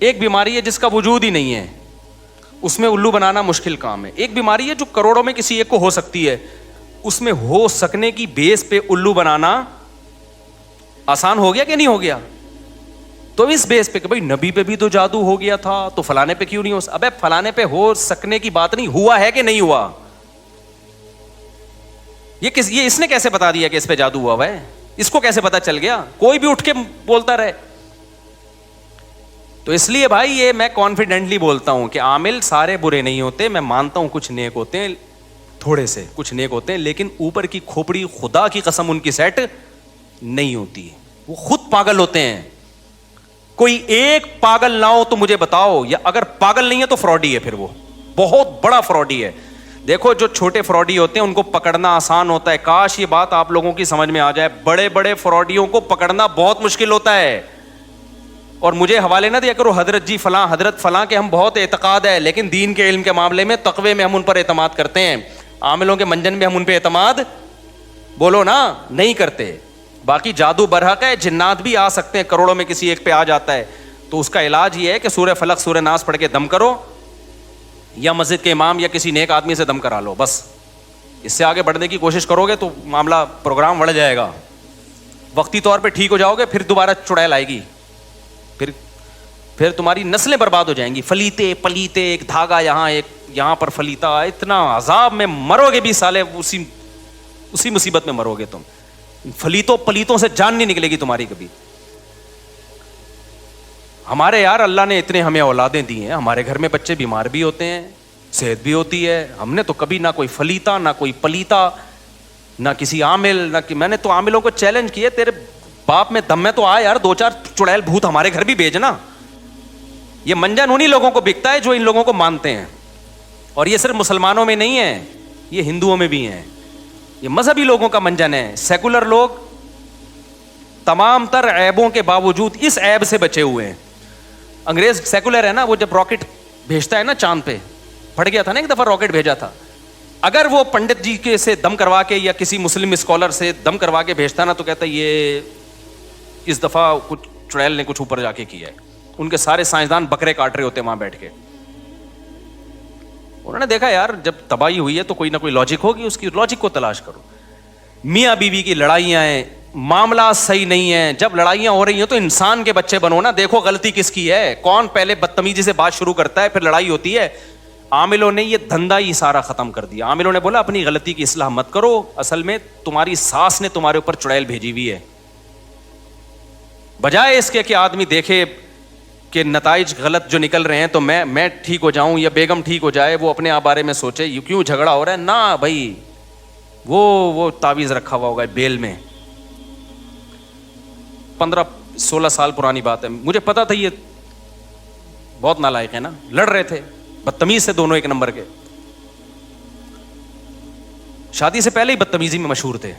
ایک بیماری ہے جس کا وجود ہی نہیں ہے, اس میں الو بنانا مشکل کام ہے. ایک بیماری ہے جو کروڑوں میں کسی ایک کو ہو سکتی ہے, اس میں ہو سکنے کی بیس پہ الو بنانا آسان ہو گیا کہ نہیں ہو گیا؟ تو اس بیس پہ کہ بھائی نبی پہ بھی تو جادو ہو گیا تھا, تو فلانے پہ کیوں نہیں ہو؟ ابے فلانے پہ ہو سکنے کی بات نہیں, ہوا ہے کہ نہیں ہوا. یہ اس نے کیسے بتا دیا کہ اس پہ جادو ہوا ہے؟ اس کو کیسے پتا چل گیا؟ کوئی بھی اٹھ کے بولتا رہے. تو اس لیے بھائی یہ میں کانفیڈنٹلی بولتا ہوں کہ عامل سارے برے نہیں ہوتے. میں مانتا ہوں کچھ نیک ہوتے ہیں, تھوڑے سے کچھ نیک ہوتے ہیں, لیکن اوپر کی کھوپڑی خدا کی قسم ان کی سیٹ نہیں ہوتی, وہ خود پاگل ہوتے ہیں. کوئی ایک پاگل نہ ہو تو مجھے بتاؤ, یا اگر پاگل نہیں ہے تو فراڈی ہے, پھر وہ بہت بڑا فراڈی ہے. دیکھو جو چھوٹے فراڈی ہوتے ہیں ان کو پکڑنا آسان ہوتا ہے, کاش یہ بات آپ لوگوں کی سمجھ میں آ جائے. بڑے بڑے فراڈیوں کو پکڑنا بہت مشکل ہوتا ہے. اور مجھے حوالے نہ دیا کرو حضرت جی فلاں حضرت فلاں کے, ہم بہت اعتقاد ہے, لیکن دین کے علم کے معاملے میں تقوی میں ہم ان پر اعتماد کرتے ہیں. عاملوں کے منجن میں ہم ان پہ اعتماد بولو نا نہیں کرتے. باقی جادو برحق ہے, جنات بھی آ سکتے ہیں, کروڑوں میں کسی ایک پہ آ جاتا ہے, تو اس کا علاج یہ ہے کہ سورہ فلق سورہ ناس پڑھ کے دم کرو, یا مسجد کے امام یا کسی نیک آدمی سے دم کرا لو بس. اس سے آگے بڑھنے کی کوشش کرو گے تو معاملہ پروگرام بڑھ جائے گا, وقتی طور پہ ٹھیک ہو جاؤ گے, پھر دوبارہ چڑیل آئے گی, پھر تمہاری نسلیں برباد ہو جائیں گی. فلیتے پلیتے, ایک دھاگا یہاں ایک یہاں پر فلیتا, اتنا عذاب میں مرو گے بھی سالے, اسی مصیبت میں مرو گے تم. فلیتوں پلیتوں سے جان نہیں نکلے گی تمہاری کبھی. ہمارے یار اللہ نے اتنے ہمیں اولادیں دی ہیں, ہمارے گھر میں بچے بیمار بھی ہوتے ہیں, صحت بھی ہوتی ہے, ہم نے تو کبھی نہ کوئی فلیتا نہ کوئی پلیتا نہ کسی عامل نہ میں نے تو عاملوں کو چیلنج کیا, تیرے باپ میں دم میں تو آ یار, 2-4 چڑیل بھوت ہمارے گھر بھی بھیجنا. یہ منجن انہی لوگوں کو بکتا ہے جو ان لوگوں کو مانتے ہیں, اور یہ صرف مسلمانوں میں نہیں ہے, یہ ہندوؤں میں بھی ہیں. یہ مذہبی لوگوں کا منجن ہے. سیکولر لوگ تمام تر عیبوں کے باوجود اس عیب سے بچے ہوئے ہیں. انگریز سیکولر ہے نا, وہ جب راکٹ بھیجتا ہے نا چاند پہ, پھٹ گیا تھا نا ایک دفعہ راکٹ بھیجا تھا, اگر وہ پنڈت جی کے سے دم کروا کے یا کسی مسلم اسکالر سے دم کروا کے بھیجتا نا تو کہتا ہے یہ اس دفعہ کچھ چڑیل نے کچھ اوپر جا کے کیا ہے. ان کے سارے سائنسدان بکرے کاٹ رہے ہوتے وہاں بیٹھ کے. انہوں نے دیکھا یار جب تباہی ہوئی ہے تو کوئی نہ کوئی لاجک ہوگی, اس کی لاجک کو تلاش کرو. میاں بیوی کی لڑائیاں ہیں, معاملات صحیح نہیں ہیں, جب لڑائیاں ہو رہی ہیں تو انسان کے بچے بنو نا, دیکھو غلطی کس کی ہے, کون پہلے بدتمیزی سے بات شروع کرتا ہے, پھر لڑائی ہوتی ہے. عاملوں نے یہ دھندا ہی سارا ختم کر دیا. عاملوں نے بولا اپنی غلطی کی اصلاح مت کرو, اصل میں تمہاری ساس نے تمہارے اوپر چڑیل بھیجی ہوئی ہے. بجائے اس کے کہ آدمی دیکھے کہ نتائج غلط جو نکل رہے ہیں تو میں ٹھیک ہو جاؤں یا بیگم ٹھیک ہو جائے, وہ اپنے آپ بارے میں سوچے یہ کیوں جھگڑا ہو رہا ہے. نہ بھائی, وہ تعویذ رکھا ہوا ہوگا بیل میں, 15-16 سال پرانی بات ہے. مجھے پتا تھا یہ بہت نالائق ہے نا, لڑ رہے تھے بدتمیز سے, دونوں ایک نمبر کے, شادی سے پہلے ہی بدتمیزی میں مشہور تھے.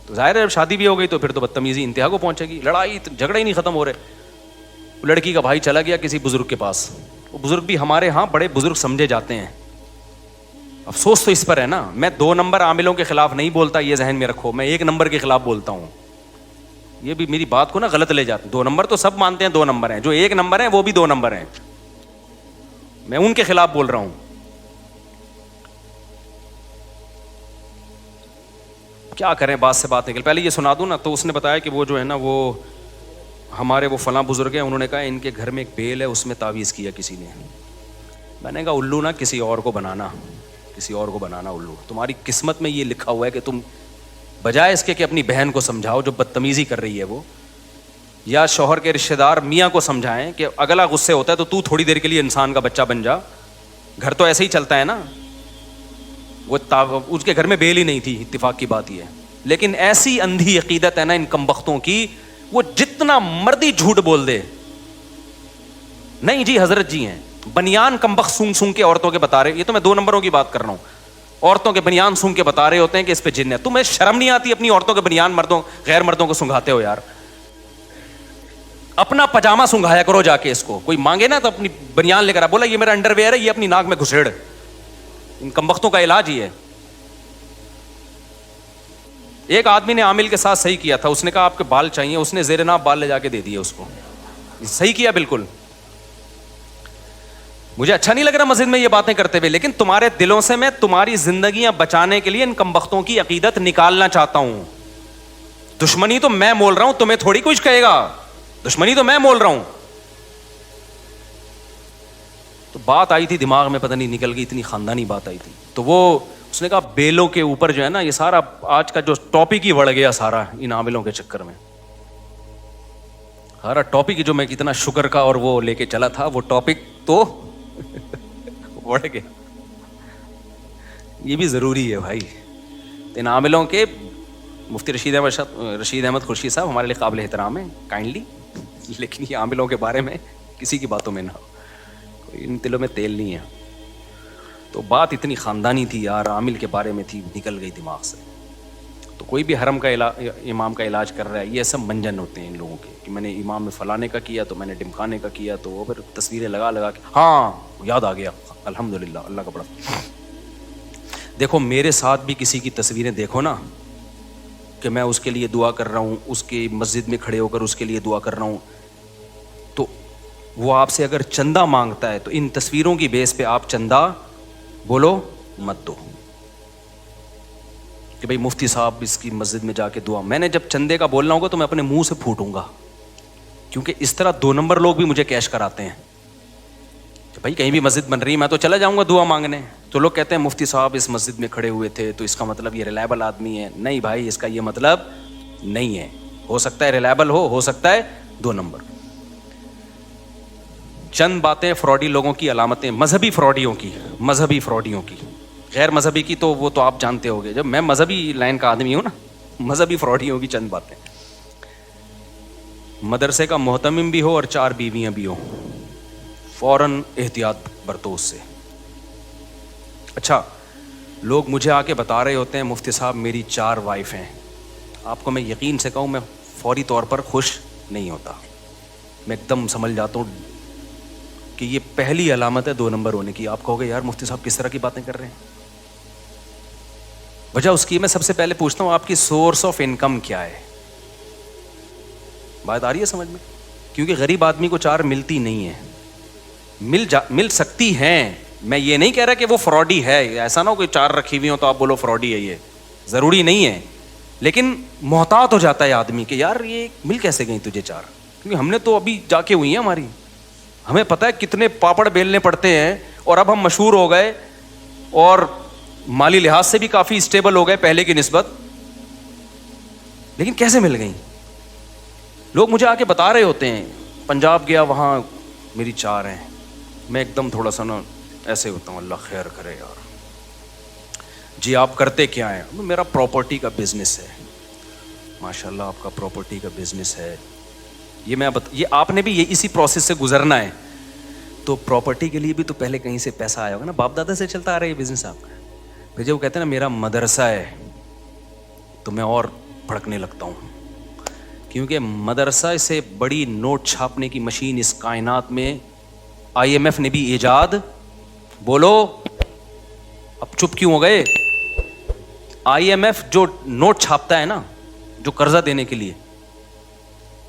تو ظاہر ہے جب شادی بھی ہو گئی تو پھر تو بدتمیزی انتہا کو پہنچے گی, لڑائی جھگڑے ہی نہیں ختم ہو رہے. لڑکی کا بھائی چلا گیا کسی بزرگ کے پاس, وہ بزرگ بھی ہمارے ہاں بڑے بزرگ سمجھے جاتے ہیں. افسوس تو اس پر ہے نا, میں 2 نمبر عاملوں کے خلاف نہیں بولتا, یہ ذہن میں رکھو, میں 1 نمبر کے خلاف بولتا ہوں. یہ بھی میری بات کو نا غلط لے جاتے ہیں. 2 نمبر تو سب مانتے ہیں 2 نمبر ہیں, جو 1 نمبر ہیں وہ بھی 2 نمبر ہیں, میں ان کے خلاف بول رہا ہوں. کیا کریں, بات سے بات نکل. پہلے یہ سنا دوں نا, تو اس نے بتایا کہ وہ جو ہے نا وہ ہمارے وہ فلاں بزرگ ہیں, انہوں نے کہا ان کے گھر میں ایک بیل ہے, اس میں تعویذ کیا کسی نے. میں نے کہا الو نا کسی اور کو بنانا الو. تمہاری قسمت میں یہ لکھا ہوا ہے کہ تم بجائے اس کے کہ اپنی بہن کو سمجھاؤ جو بدتمیزی کر رہی ہے وہ, یا شوہر کے رشتہ دار میاں کو سمجھائیں کہ اگلا غصے ہوتا ہے تو تھوڑی دیر کے لیے انسان کا بچہ بن جا, گھر تو ایسے ہی چلتا ہے نا. وہ اس کے گھر میں بیل ہی نہیں تھی, اتفاق کی بات یہ ہے. لیکن ایسی اندھی عقیدت ہے نا ان کمبختوں کی, وہ جتنا مردی جھوٹ بول دے, نہیں جی حضرت جی ہیں بنیان کمبخت سونگ سونگ کے عورتوں کے بتا رہے, یہ تو میں 2 نمبروں کی بات کر رہا ہوں, عورتوں کے بنیان سونگ کے بتا رہے ہوتے ہیں کہ اس پہ جن ہے. تمہیں شرم نہیں آتی اپنی عورتوں کے بنیان غیر مردوں کو سنگھاتے ہو یار. اپنا پجامہ سنگھایا کرو جا کے, اس کو کوئی مانگے نا تو اپنی بنیان لے کر بولا یہ میرا انڈر ویئر ہے, یہ اپنی ناک میں گھسیڑ. ان کمبختوں کا علاج ہی ہے. ایک آدمی نے عامل کے ساتھ صحیح کیا تھا, اس نے کہا آپ کے بال چاہیے, اس نے زیر ناف بال لے جا کے دے دیے اس کو. صحیح کیا بالکل. مجھے اچھا نہیں لگ رہا مسجد میں یہ باتیں کرتے ہوئے, لیکن تمہارے دلوں سے میں تمہاری زندگیاں بچانے کے لیے ان کمبختوں کی عقیدت نکالنا چاہتا ہوں. دشمنی تو میں مول رہا ہوں, تمہیں تھوڑی کچھ کہے گا, دشمنی تو میں مول رہا ہوں. تو بات آئی تھی دماغ میں, پتہ نہیں نکل گئی, اتنی خاندانی بات آئی تھی. تو وہ اس نے کہا بیلوں کے اوپر جو ہے نا یہ سارا آج کا جو ٹاپک ہی بڑھ گیا سارا ان عاملوں کے چکر میں. سارا ٹاپک جو میں کتنا شکر کا اور وہ لے کے چلا تھا, وہ ٹاپک تو بڑھ گیا. یہ بھی ضروری ہے بھائی. ان عاملوں کے مفتی رشید احمد خورشید صاحب ہمارے لیے قابل احترام ہے, کائنڈلی لیکن یہ عاملوں کے بارے میں کسی کی باتوں میں نہ ہو, کوئی ان دلوں میں تیل نہیں ہے. تو بات اتنی خاندانی تھی یار, عامل کے بارے میں تھی, نکل گئی دماغ سے. تو کوئی بھی حرم کا امام کا علاج کر رہا ہے, یہ سب منجن ہوتے ہیں ان لوگوں کے کہ میں نے امام میں فلانے کا کیا تو میں نے ڈمکانے کا کیا, تو وہ پھر تصویریں لگا کے ہاں یاد آ گیا, الحمدللہ, اللہ کا بڑا. دیکھو میرے ساتھ بھی کسی کی تصویریں دیکھو نا کہ میں اس کے لیے دعا کر رہا ہوں, اس کی مسجد میں کھڑے ہو کر اس کے لیے دعا کر رہا ہوں, تو وہ آپ سے اگر چندہ مانگتا ہے تو ان تصویروں کی بیس پہ آپ چندہ بولو مت دو کہ بھئی مفتی صاحب اس کی مسجد میں جا کے دعا. میں نے جب چندے کا بولنا ہوگا تو میں اپنے منہ سے پھوٹوں گا, کیونکہ اس طرح 2 نمبر لوگ بھی مجھے کیش کراتے ہیں کہ بھائی کہیں بھی مسجد بن رہی ہے میں تو چلا جاؤں گا دعا مانگنے. تو لوگ کہتے ہیں مفتی صاحب اس مسجد میں کھڑے ہوئے تھے تو اس کا مطلب یہ ریلائبل آدمی ہے. نہیں بھائی, اس کا یہ مطلب نہیں ہے. ہو سکتا ہے ریلائبل ہو سکتا ہے 2 نمبر. چند باتیں فراڈی لوگوں کی علامتیں, مذہبی فراڈیوں کی, غیر مذہبی کی تو وہ تو آپ جانتے ہوگے. جب میں مذہبی لائن کا آدمی ہوں نا, مذہبی فراڈیوں کی چند باتیں. مدرسے کا محتمم بھی ہو اور 4 بیویاں بھی ہوں, فوراً احتیاط برتو اس سے. اچھا, لوگ مجھے آ کے بتا رہے ہوتے ہیں مفتی صاحب میری 4 وائف ہیں. آپ کو میں یقین سے کہوں, میں فوری طور پر خوش نہیں ہوتا. میں ایک دم سمجھ جاتا ہوں کہ یہ پہلی علامت ہے 2 نمبر ہونے کی. آپ کہو گے یار مفتی صاحب کس طرح کی باتیں کر رہے ہیں. وجہ اس کی میں سب سے پہلے پوچھتا ہوں آپ کی سورس آف انکم کیا ہے. بات آ رہی ہے سمجھ میں؟ کیونکہ غریب آدمی کو 4 ملتی نہیں ہے. مل سکتی ہیں, میں یہ نہیں کہہ رہا کہ وہ فراڈی ہے, ایسا نہ ہو کوئی 4 رکھی ہوئی ہوں تو آپ بولو فراڈی ہے, یہ ضروری نہیں ہے. لیکن محتاط ہو جاتا ہے آدمی کہ یار یہ مل کیسے گئی تجھے 4, کیونکہ ہم نے تو ابھی جا کے ہوئی ہیں ہماری, ہمیں پتہ ہے کتنے پاپڑ بیلنے پڑتے ہیں, اور اب ہم مشہور ہو گئے اور مالی لحاظ سے بھی کافی اسٹیبل ہو گئے پہلے کی نسبت, لیکن کیسے مل گئیں. لوگ مجھے آ کے بتا رہے ہوتے ہیں پنجاب گیا وہاں میری 4 ہیں. میں ایک دم تھوڑا سا نا ایسے ہوتا ہوں, اللہ خیر کرے یار. جی آپ کرتے کیا ہیں؟ میرا پراپرٹی کا بزنس ہے. ماشاءاللہ آپ کا پراپرٹی کا بزنس ہے. یہ آپ نے بھی اسی پروسیس سے گزرنا ہے. تو پراپرٹی کے لیے بھی تو پہلے کہیں سے پیسہ آیا ہوگا نا, باپ دادا سے چلتا آ رہا ہے یہ بزنس آپ کا. پھر جب وہ کہتے ہیں نا میرا مدرسہ ہے, تو میں اور بھڑکنے لگتا ہوں, کیونکہ مدرسہ سے بڑی نوٹ چھاپنے کی مشین اس کائنات میں IMF نے بھی ایجاد, بولو اب چپ کیوں ہو گئے. IMF جو نوٹ چھاپتا ہے نا, جو قرضہ دینے کے لیے,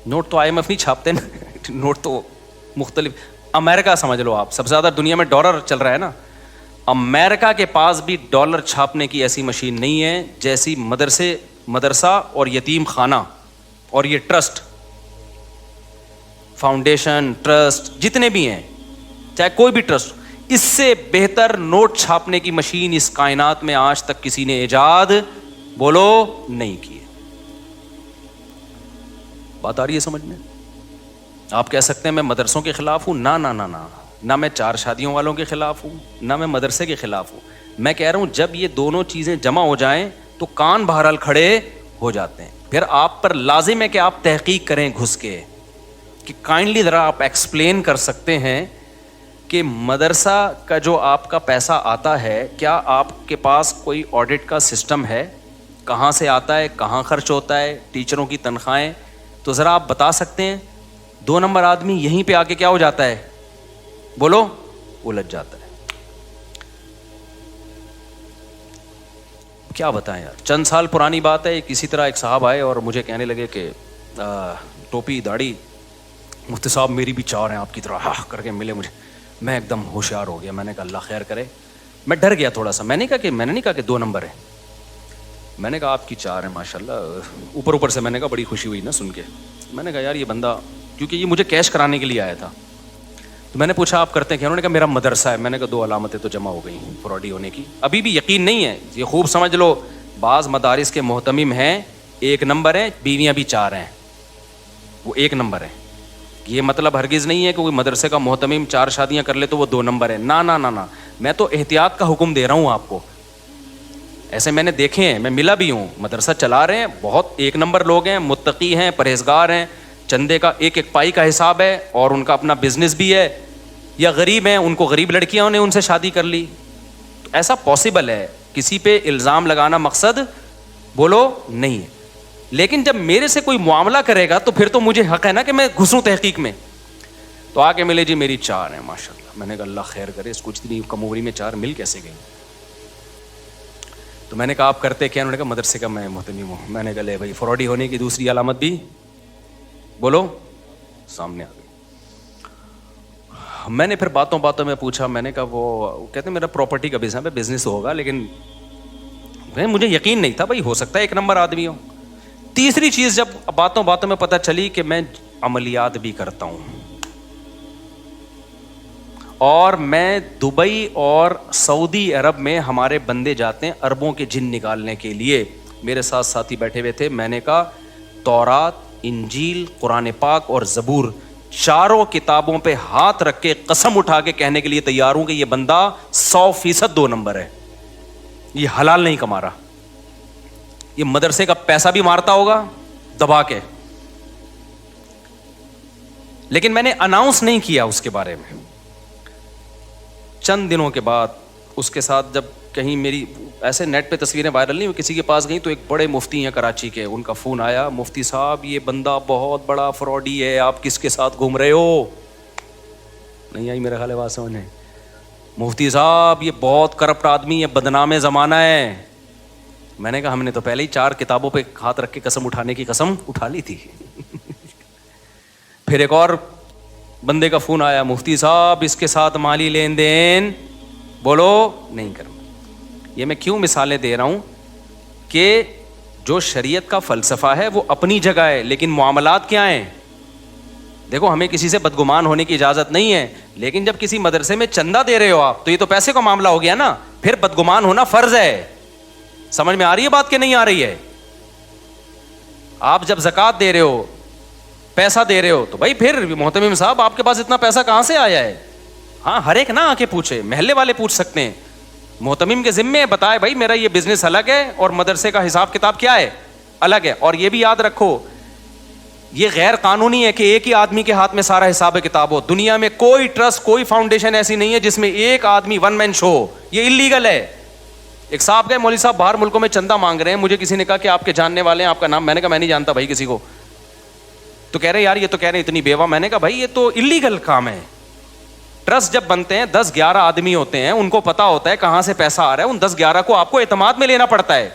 نوٹ تو IMF نہیں چھاپتے نا, نوٹ تو مختلف. امریکہ سمجھ لو آپ, سب سے زیادہ دنیا میں ڈالر چل رہا ہے نا, امریکہ کے پاس بھی ڈالر چھاپنے کی ایسی مشین نہیں ہے جیسی مدرسہ اور یتیم خانہ اور یہ ٹرسٹ, فاؤنڈیشن, ٹرسٹ جتنے بھی ہیں, چاہے کوئی بھی ٹرسٹ, اس سے بہتر نوٹ چھاپنے کی مشین اس کائنات میں آج تک کسی نے ایجاد بولو نہیں کی. بات آ رہی ہے سمجھ میں؟ آپ کہہ سکتے ہیں میں مدرسوں کے خلاف ہوں, نہ میں 4 شادیوں والوں کے خلاف ہوں, نہ میں مدرسے کے خلاف ہوں. میں کہہ رہا ہوں جب یہ دونوں چیزیں جمع ہو جائیں تو کان بہرحال کھڑے ہو جاتے ہیں. پھر آپ پر لازم ہے کہ آپ تحقیق کریں گھس کے, کہ کائنڈلی ذرا آپ ایکسپلین کر سکتے ہیں کہ مدرسہ کا جو آپ کا پیسہ آتا ہے, کیا آپ کے پاس کوئی آڈٹ کا سسٹم ہے, کہاں سے آتا ہے, کہاں خرچ ہوتا ہے, ٹیچروں کی تنخواہیں, تو ذرا آپ بتا سکتے ہیں. 2 نمبر آدمی یہیں پہ آ کے کیا ہو جاتا ہے, بولو الجھ جاتا ہے. کیا بتائیں یار, چند سال پرانی بات ہے, کسی طرح ایک صاحب آئے اور مجھے کہنے لگے کہ ٹوپی داڑھی, مفتی صاحب میری بھی 4 ہیں آپ کی طرح, ہاں کر کے ملے مجھے. میں ایک دم ہوشیار ہو گیا, میں نے کہا اللہ خیر کرے. میں ڈر گیا تھوڑا سا, میں نے نہیں کہا کہ 2 نمبر ہے, میں نے کہا آپ کی 4 ہیں ماشاءاللہ. اوپر سے میں نے کہا بڑی خوشی ہوئی نا سن کے. میں نے کہا یار یہ بندہ, کیونکہ یہ مجھے کیش کرانے کے لیے آیا تھا, تو میں نے پوچھا آپ کرتے ہیں کیا؟ انہوں نے کہا میرا مدرسہ ہے. میں نے کہا 2 علامتیں تو جمع ہو گئیں فراڈی ہونے کی. ابھی بھی یقین نہیں ہے, یہ خوب سمجھ لو, بعض مدارس کے محتمم ہیں 1 نمبر ہیں, بیویاں بھی 4 ہیں, وہ 1 نمبر ہیں. یہ مطلب ہرگز نہیں ہے کہ کوئی مدرسے کا محتمم 4 شادیاں کر لے تو وہ 2 نمبر ہے. نہ, میں تو احتیاط کا حکم دے رہا ہوں آپ کو. ایسے میں نے دیکھے ہیں, میں ملا بھی ہوں, مدرسہ چلا رہے ہیں, بہت 1 نمبر لوگ ہیں, متقی ہیں, پرہیزگار ہیں, چندے کا ایک ایک پائی کا حساب ہے اور ان کا اپنا بزنس بھی ہے, یا غریب ہیں ان کو غریب لڑکیاں نے ان سے شادی کر لی. تو ایسا پاسبل ہے, کسی پہ الزام لگانا مقصد بولو نہیں ہے. لیکن جب میرے سے کوئی معاملہ کرے گا تو پھر تو مجھے حق ہے نا کہ میں گھسوں تحقیق میں. تو آ کے ملے جی میری 4 ہیں ماشاء اللہ. میں نے کہا اللہ خیر کرے, اس کچھ اتنی کم عمری میں 4 مل کیسے گئی. تو میں نے کہا آپ کرتے کیا؟ انہوں نے کہا مدرسے کا میں محتمم ہوں. میں نے کہا لے بھائی, فراڈی ہونے کی دوسری علامت بھی بولو سامنے آ گئی. میں نے پھر باتوں باتوں میں پوچھا, میں نے کہا وہ کہتے ہیں میرا پراپرٹی کا بزنس ہے, بزنس ہوگا, لیکن مجھے یقین نہیں تھا بھائی ہو سکتا ہے ایک نمبر آدمی ہو. تیسری چیز جب باتوں باتوں میں پتہ چلی کہ میں عملیات بھی کرتا ہوں, اور میں دبئی اور سعودی عرب میں ہمارے بندے جاتے ہیں اربوں کے جن نکالنے کے لیے. میرے ساتھ ساتھی بیٹھے ہوئے تھے. میں نے کہا تورات, انجیل, قرآن پاک اور زبور, چاروں کتابوں پہ ہاتھ رکھ کے قسم اٹھا کے کہنے کے لیے تیار ہوں کہ یہ بندہ 100% 2 نمبر ہے. یہ حلال نہیں کما رہا, یہ مدرسے کا پیسہ بھی مارتا ہوگا دبا کے, لیکن میں نے اناؤنس نہیں کیا اس کے بارے میں. چند دنوں کے بعد اس کے ساتھ جب کہیں میری ایسے نیٹ پہ تصویریں وائرل نہیں ہوئی, کسی کے پاس گئیں تو ایک بڑے مفتی ہیں کراچی کے, ان کا فون آیا, مفتی صاحب یہ بندہ بہت بڑا فراڈی ہے, آپ کس کے ساتھ گھوم رہے ہو؟ نہیں آئی میرا خیال ہے بات سمجھنے. مفتی صاحب یہ بہت کرپٹ آدمی ہے, بدنام زمانہ ہے. میں نے کہا ہم نے تو پہلے ہی 4 کتابوں پہ ہاتھ رکھ کے قسم اٹھانے کی قسم اٹھا لی تھی. پھر ایک اور بندے کا فون آیا, مفتی صاحب اس کے ساتھ مالی لین دین بولو نہیں کرنا. یہ میں کیوں مثالیں دے رہا ہوں کہ جو شریعت کا فلسفہ ہے وہ اپنی جگہ ہے, لیکن معاملات کیا ہیں؟ دیکھو ہمیں کسی سے بدگمان ہونے کی اجازت نہیں ہے, لیکن جب کسی مدرسے میں چندہ دے رہے ہو آپ تو یہ تو پیسے کا معاملہ ہو گیا نا, پھر بدگمان ہونا فرض ہے. سمجھ میں آ رہی ہے بات کہ نہیں آ رہی ہے؟ آپ جب زکوٰۃ دے رہے ہو, پیسہ دے رہے ہو, تو بھائی پھر محتمم صاحب آپ کے پاس اتنا پیسہ کہاں سے آیا ہے؟ ہاں ہر ایک نہ آ کے پوچھے, محلے والے پوچھ سکتے ہیں, محتمم کے ذمے بتائے بھائی میرا یہ بزنس الگ ہے اور مدرسے کا حساب کتاب کیا ہے, الگ ہے. اور یہ بھی یاد رکھو یہ غیر قانونی ہے کہ ایک ہی آدمی کے ہاتھ میں سارا حساب کتاب ہو. دنیا میں کوئی ٹرسٹ, کوئی فاؤنڈیشن ایسی نہیں ہے جس میں ایک آدمی ون مین شو ہو, یہ انلیگل ہے. ایک صاحب گئے, مولوی صاحب باہر ملکوں میں چندہ مانگ رہے ہیں, مجھے کسی نے کہا کہ آپ کے جاننے والے ہیں, آپ کا نام؟ میں نے کہا میں نہیں جانتا بھائی کسی کو. تو کہہ رہے یار یہ تو کہہ رہے اتنی بیوہ. میں نے کہا بھائی یہ تو انلیگل کام ہے. ٹرسٹ جب بنتے ہیں 10-11 آدمی ہوتے ہیں, ان کو پتا ہوتا ہے کہاں سے پیسہ آ رہا ہے, ان 10-11 کو آپ کو اعتماد میں لینا پڑتا ہے.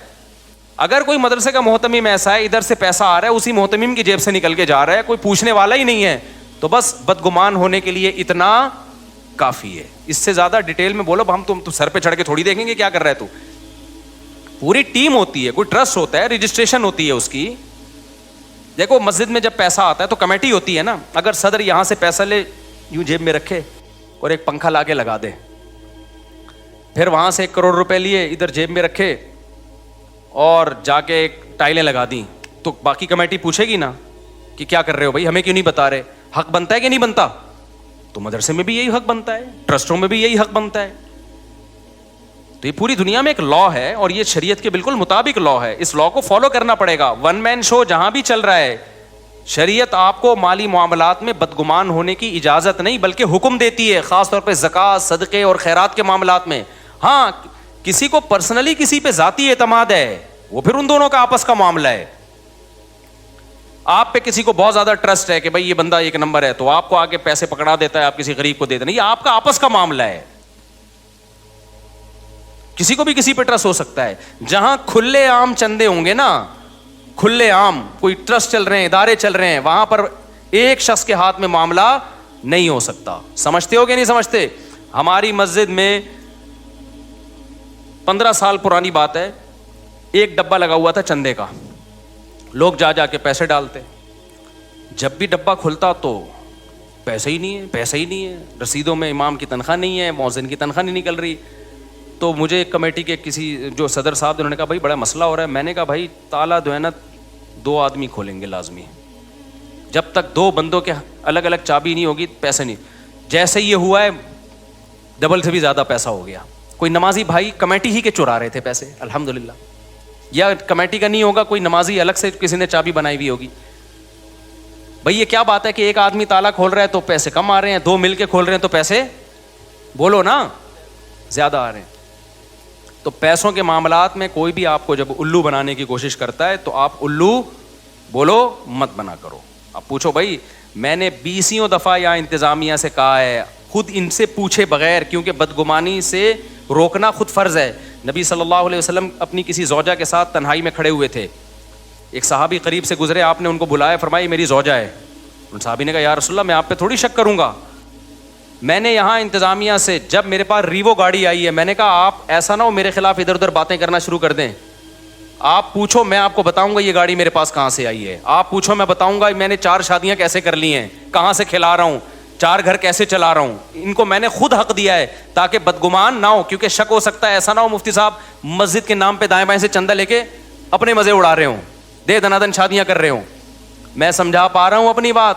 اگر کوئی مدرسے کا محتمم ایسا ہے ادھر سے پیسہ آ رہا ہے اسی محتمم کی جیب سے نکل کے جا رہا ہے, کوئی پوچھنے والا ہی نہیں ہے, تو بس بدگمان ہونے کے لیے اتنا کافی ہے. اس سے زیادہ ڈیٹیل میں بولو ہم تم سر پہ چڑھ کے تھوڑی دیکھیں گے کیا کر رہا ہے تو. پوری ٹیم ہوتی ہے, کوئی ٹرسٹ ہوتا ہے, رجسٹریشن ہوتی ہے اس کی. دیکھو مسجد میں جب پیسہ آتا ہے تو کمیٹی ہوتی ہے نا. اگر صدر یہاں سے پیسہ لے یوں جیب میں رکھے اور ایک پنکھا لا کے لگا دے, پھر وہاں سے 1 کروڑ روپے لیے ادھر جیب میں رکھے اور جا کے ایک ٹائلیں لگا دیں, تو باقی کمیٹی پوچھے گی نا کہ کیا کر رہے ہو بھائی, ہمیں کیوں نہیں بتا رہے؟ حق بنتا ہے کہ نہیں بنتا؟ تو مدرسے میں بھی یہی حق بنتا ہے, ٹرسٹوں میں بھی یہی حق بنتا ہے. تو یہ پوری دنیا میں ایک لا ہے اور یہ شریعت کے بالکل مطابق لا ہے. اس لا کو فالو کرنا پڑے گا. ون مین شو جہاں بھی چل رہا ہے, شریعت آپ کو مالی معاملات میں بدگمان ہونے کی اجازت نہیں بلکہ حکم دیتی ہے, خاص طور پہ زکوٰۃ, صدقے اور خیرات کے معاملات میں. ہاں کسی کو پرسنلی کسی پہ ذاتی اعتماد ہے وہ پھر ان دونوں کا آپس کا معاملہ ہے. آپ پہ کسی کو بہت زیادہ ٹرسٹ ہے کہ بھائی یہ بندہ 1 نمبر ہے, تو آپ کو آگے پیسے پکڑا دیتا ہے, آپ کسی غریب کو دے دینا, یہ آپ کا آپس کا معاملہ ہے. کسی کو بھی کسی پہ ٹرسٹ ہو سکتا ہے. جہاں کھلے عام چندے ہوں گے نا, کھلے عام کوئی ٹرسٹ چل رہے ہیں, ادارے چل رہے ہیں, وہاں پر ایک شخص کے ہاتھ میں معاملہ نہیں ہو سکتا. سمجھتے ہو کہ نہیں سمجھتے؟ ہماری مسجد میں 15 سال پرانی بات ہے, ایک ڈبہ لگا ہوا تھا چندے کا, لوگ جا جا کے پیسے ڈالتے. جب بھی ڈبہ کھلتا تو پیسے ہی نہیں ہے, پیسے ہی نہیں ہے, رسیدوں میں امام کی تنخواہ نہیں ہے, مؤذن کی تنخواہ نہیں نکل رہی. تو مجھے کمیٹی کے کسی جو صدر صاحب انہوں نے کہا بھائی بڑا مسئلہ ہو رہا ہے. میں نے کہا بھائی تالا جو ہے نا 2 آدمی کھولیں گے لازمی, جب تک 2 بندوں کے الگ الگ چابی نہیں ہوگی پیسے نہیں. جیسے یہ ہوا ہے ڈبل سے بھی زیادہ پیسہ ہو گیا. کوئی نمازی بھائی کمیٹی ہی کے چرا رہے تھے پیسے الحمدللہ, یا کمیٹی کا نہیں ہوگا, کوئی نمازی الگ سے کسی نے چابی بنائی ہوئی ہوگی. بھائی یہ کیا بات ہے کہ ایک آدمی تالا کھول رہا ہے تو پیسے کم آ رہے ہیں, دو مل کے کھول رہے ہیں تو پیسے بولو نا زیادہ آ رہے ہیں. تو پیسوں کے معاملات میں کوئی بھی آپ کو جب الو بنانے کی کوشش کرتا ہے تو آپ الو بولو مت بنا کرو. آپ پوچھو بھائی میں نے 20 دفعہ یا انتظامیہ سے کہا ہے, خود ان سے پوچھے بغیر, کیونکہ بدگمانی سے روکنا خود فرض ہے. نبی صلی اللہ علیہ وسلم اپنی کسی زوجہ کے ساتھ تنہائی میں کھڑے ہوئے تھے, ایک صحابی قریب سے گزرے, آپ نے ان کو بلایا, فرمایا میری زوجہ ہے. ان صحابی نے کہا یا رسول اللہ میں آپ پہ تھوڑی شک کروں گا, میں نے یہاں انتظامیہ سے جب میرے پاس ریوو گاڑی آئی ہے, میں نے کہا آپ ایسا نہ ہو میرے خلاف ادھر ادھر باتیں کرنا شروع کر دیں, آپ پوچھو میں آپ کو بتاؤں گا یہ گاڑی میرے پاس کہاں سے آئی ہے, آپ پوچھو میں بتاؤں گا میں نے 4 شادیاں کیسے کر لی ہیں, کہاں سے کھلا رہا ہوں, 4 گھر کیسے چلا رہا ہوں. ان کو میں نے خود حق دیا ہے تاکہ بدگمان نہ ہو, کیونکہ شک ہو سکتا ہے ایسا نہ ہو مفتی صاحب مسجد کے نام پہ دائیں بائیں سے چندہ لے کے اپنے مزے اڑا رہے ہوں, دے دنادن شادیاں کر رہے ہوں. میں سمجھا پا رہا ہوں اپنی بات.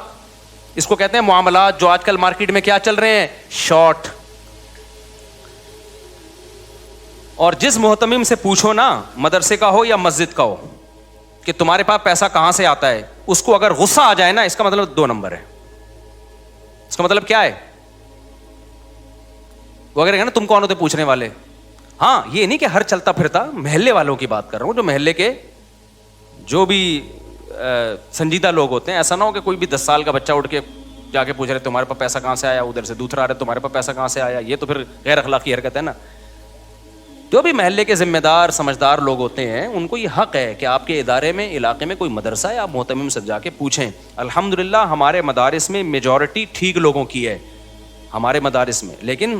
اس کو کہتے ہیں معاملات جو آج کل مارکیٹ میں کیا چل رہے ہیں, شارٹ. اور جس محتمم سے پوچھو نا, مدرسے کا ہو یا مسجد کا ہو, کہ تمہارے پاس پیسہ کہاں سے آتا ہے, اس کو اگر غصہ آ جائے نا اس کا مطلب 2 نمبر ہے. اس کا مطلب کیا ہے, وہ اگر نا تم کون ہوتے پوچھنے والے. ہاں یہ نہیں کہ ہر چلتا پھرتا, محلے والوں کی بات کر رہا ہوں, جو محلے کے جو بھی سنجیدہ لوگ ہوتے ہیں. ایسا نہ ہو کہ کوئی بھی 10 سال کا بچہ اٹھ کے جا کے پوچھ رہے تمہارے پاس پیسہ کہاں سے آیا, ادھر سے دوسرا آ رہا ہے تمہارے پاس پیسہ کہاں سے آیا, یہ تو پھر غیر اخلاقی حرکت ہے نا. جو بھی محلے کے ذمہ دار سمجھدار لوگ ہوتے ہیں ان کو یہ حق ہے کہ آپ کے ادارے میں علاقے میں کوئی مدرسہ ہے, آپ محتمم سے جا کے پوچھیں. الحمدللہ ہمارے مدارس میں میجورٹی ٹھیک لوگوں کی ہے ہمارے مدارس میں, لیکن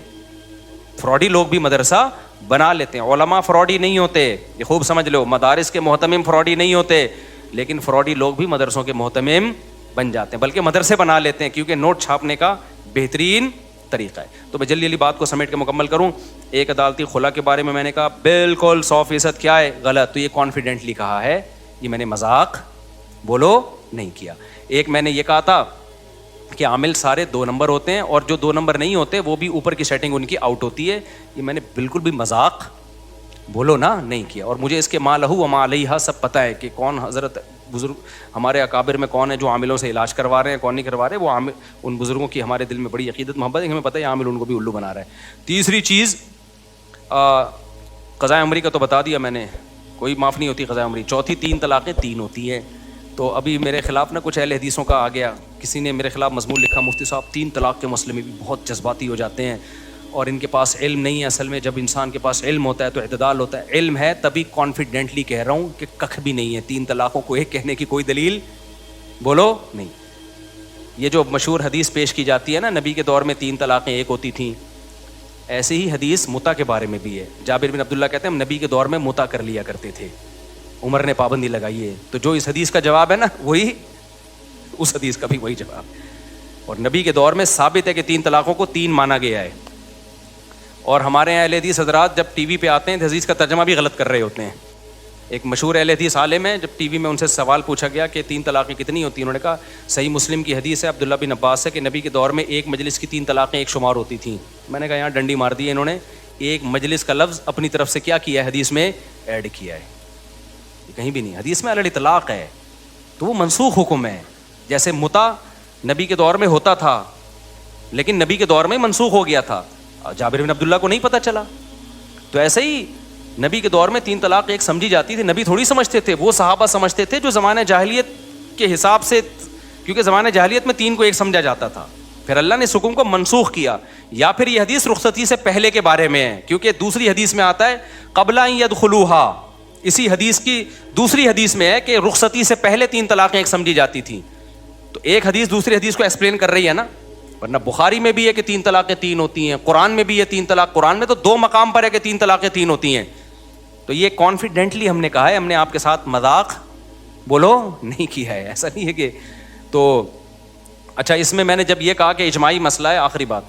فراڈی لوگ بھی مدرسہ بنا لیتے ہیں. علماء فراڈی نہیں ہوتے, یہ خوب سمجھ لو, مدارس کے محتمم فراڈی نہیں ہوتے, لیکن فراڈی لوگ بھی مدرسوں کے محتمم بن جاتے ہیں, بلکہ مدرسے بنا لیتے ہیں کیونکہ نوٹ چھاپنے کا بہترین طریقہ ہے. تو میں جلدی بات کو سمیٹ کے مکمل کروں. ایک عدالتی خلا کے بارے میں نے کہا بالکل 100% کیا ہے غلط, تو یہ کانفیڈنٹلی کہا ہے, یہ میں نے مذاق بولو نہیں کیا. ایک میں نے یہ کہا تھا کہ عامل سارے 2 نمبر ہوتے ہیں اور جو 2 نمبر نہیں ہوتے وہ بھی اوپر کی سیٹنگ ان کی آؤٹ ہوتی ہے, یہ میں نے بالکل بھی مذاق بولو نا نہیں کیا. اور مجھے اس کے ما لہو و ما علیہا سب پتہ ہے کہ کون حضرت بزرگ ہمارے اکابر میں کون ہے جو عاملوں سے علاج کروا رہے ہیں, کون نہیں کروا رہے. وہ عامل ان بزرگوں کی ہمارے دل میں بڑی عقیدت محبت ہے, ہمیں پتہ ہے عامل ان کو بھی الو بنا رہا ہے. تیسری چیز قضاء عمری کا تو بتا دیا میں نے, کوئی معاف نہیں ہوتی قضاء عمری. چوتھی 3 طلاقیں 3 ہوتی ہیں. تو ابھی میرے خلاف نا کچھ اہل حدیثوں کا آ گیا, کسی نے میرے خلاف مضمون لکھا مفتی صاحب 3 طلاق کے مسئلے میں بھی بہت جذباتی ہو جاتے ہیں اور ان کے پاس علم نہیں ہے. اصل میں جب انسان کے پاس علم ہوتا ہے تو اعتدال ہوتا ہے. علم ہے تبھی کانفیڈنٹلی کہہ رہا ہوں کہ ککھ بھی نہیں ہے, 3 طلاقوں کو ایک کہنے کی کوئی دلیل بولو نہیں. یہ جو مشہور حدیث پیش کی جاتی ہے نا نبی کے دور میں 3 طلاقیں ایک ہوتی تھیں, ایسی ہی حدیث متا کے بارے میں بھی ہے. جابر بن عبداللہ کہتے ہیں ہم نبی کے دور میں متا کر لیا کرتے تھے, عمر نے پابندی لگائی ہے. تو جو اس حدیث کا جواب ہے نا وہی اس حدیث کا بھی وہی جواب. اور نبی کے دور میں ثابت ہے کہ 3 طلاقوں کو 3 مانا گیا ہے. اور ہمارے یہاں اہل حدیث حضرات جب ٹی وی پہ آتے ہیں تو حدیث کا ترجمہ بھی غلط کر رہے ہوتے ہیں. ایک مشہور اہل حدیث عالم ہے, جب ٹی وی میں ان سے سوال پوچھا گیا کہ 3 طلاقیں کتنی ہوتی ہیں, انہوں نے کہا صحیح مسلم کی حدیث ہے عبداللہ بن عباس سے کہ نبی کے دور میں ایک مجلس کی 3 طلاقیں ایک شمار ہوتی تھیں. میں نے کہا یہاں ڈنڈی مار دی ہے انہوں نے, ایک مجلس کا لفظ اپنی طرف سے کیا کیا ہے حدیث میں ایڈ کیا ہے, کہیں بھی نہیں. حدیث میں علی اطلاق ہے تو وہ منسوخ حکم ہے. جیسے متا نبی کے دور میں ہوتا تھا لیکن نبی کے دور میں منسوخ ہو گیا تھا, جابر بن عبداللہ کو نہیں پتہ چلا. تو ایسے ہی نبی کے دور میں 3 طلاق ایک سمجھی جاتی تھی, نبی تھوڑی سمجھتے تھے, وہ صحابہ سمجھتے تھے جو زمانہ جاہلیت کے حساب سے, کیونکہ زمانہ جاہلیت میں 3 کو ایک سمجھا جاتا تھا. پھر اللہ نے اس حکم کو منسوخ کیا. یا پھر یہ حدیث رخصتی سے پہلے کے بارے میں ہے, کیونکہ دوسری حدیث میں آتا ہے قبل ان یدخلوها, اسی حدیث کی دوسری حدیث میں ہے کہ رخصتی سے پہلے 3 طلاقیں ایک سمجھی جاتی تھیں. تو ایک حدیث دوسری حدیث کو ایکسپلین کر رہی ہے نا, ورنہ بخاری میں بھی ہے کہ 3 طلاقیں 3 ہوتی ہیں, قرآن میں بھی ہے 3 طلاق, قرآن میں تو 2 مقام پر ہے کہ 3 طلاقیں 3 ہوتی ہیں. تو یہ کانفیڈنٹلی ہم نے کہا ہے, ہم نے آپ کے ساتھ مذاق بولو نہیں کیا ہے, ایسا نہیں ہے کہ. تو اچھا اس میں نے جب یہ کہا کہ اجماعی مسئلہ ہے, آخری بات,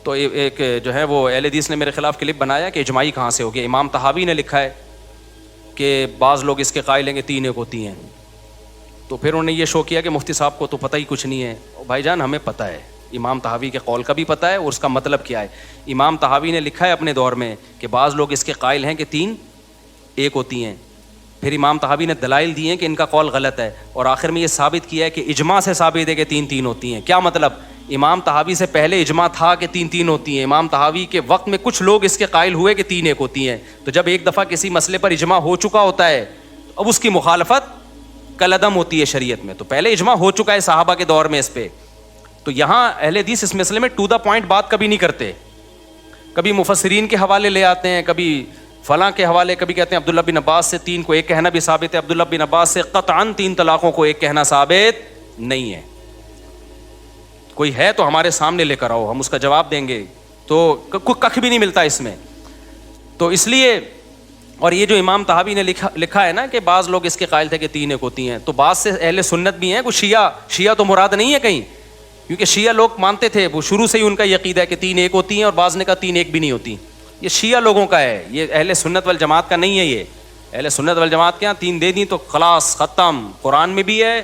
تو ایک جو ہے وہ اہل حدیث نے میرے خلاف کلپ بنایا کہ اجماعی کہاں سے ہو گیا. امام طحاوی نے لکھا ہے کہ بعض لوگ اس کے قائل ہیں کہ 3 ایک ہوتی ہیں. تو پھر انہوں نے یہ شو کیا کہ مفتی صاحب کو تو پتہ ہی کچھ نہیں ہے. بھائی جان ہمیں پتہ ہے, امام طحاوی کے قول کا بھی پتہ ہے اور اس کا مطلب کیا ہے. امام طحاوی نے لکھا ہے اپنے دور میں کہ بعض لوگ اس کے قائل ہیں کہ 3 ایک ہوتی ہیں, پھر امام طحاوی نے دلائل دیے ہیں کہ ان کا قول غلط ہے, اور آخر میں یہ ثابت کیا ہے کہ اجماع سے ثابت ہے کہ تین تین ہوتی ہیں. کیا مطلب؟ امام طحاوی سے پہلے اجماع تھا کہ تین تین ہوتی ہیں, امام طحاوی کے وقت میں کچھ لوگ اس کے قائل ہوئے کہ تین ایک ہوتی ہیں. تو جب ایک دفعہ کسی مسئلے پر اجماع ہو چکا ہوتا ہے اب اس کی مخالفت کالعدم ہوتی ہے شریعت میں. تو پہلے اجماع ہو چکا ہے صحابہ کے دور میں اس پہ. تو یہاں اہل حدیث اس مسئلے میں ٹو دا پوائنٹ بات کبھی نہیں کرتے, کبھی مفسرین کے حوالے لے آتے ہیں, کبھی فلاں کے حوالے, کبھی کہتے ہیں عبداللہ بن عباس سے تین کو ایک کہنا بھی ثابت ہے, عبداللہ بن عباس سے قطعاً تین طلاقوں کو ایک کہنا ثابت نہیں ہے. کوئی ہے تو ہمارے سامنے لے کر آؤ, ہم اس کا جواب دیں گے. تو کخ بھی نہیں ملتا اس میں. تو اس لیے, اور یہ جو امام طحاوی نے لکھا ہے نا کہ بعض لوگ اس کے قائل تھے کہ تین ایک ہوتی ہیں, تو بعض سے اہل سنت بھی ہیں, کوئی شیعہ تو مراد نہیں ہے کہیں, کیونکہ شیعہ لوگ مانتے تھے, وہ شروع سے ہی ان کا یہ عقیدہ ہے کہ تین ایک ہوتی ہیں, اور بعض نے کہا تین ایک بھی نہیں ہوتی. یہ شیعہ لوگوں کا ہے, یہ اہل سنت والجماعت کا نہیں ہے. یہ اہل سنت والجماعت کے یہاں تین دے دیں تو خلاص ختم, قرآن میں بھی ہے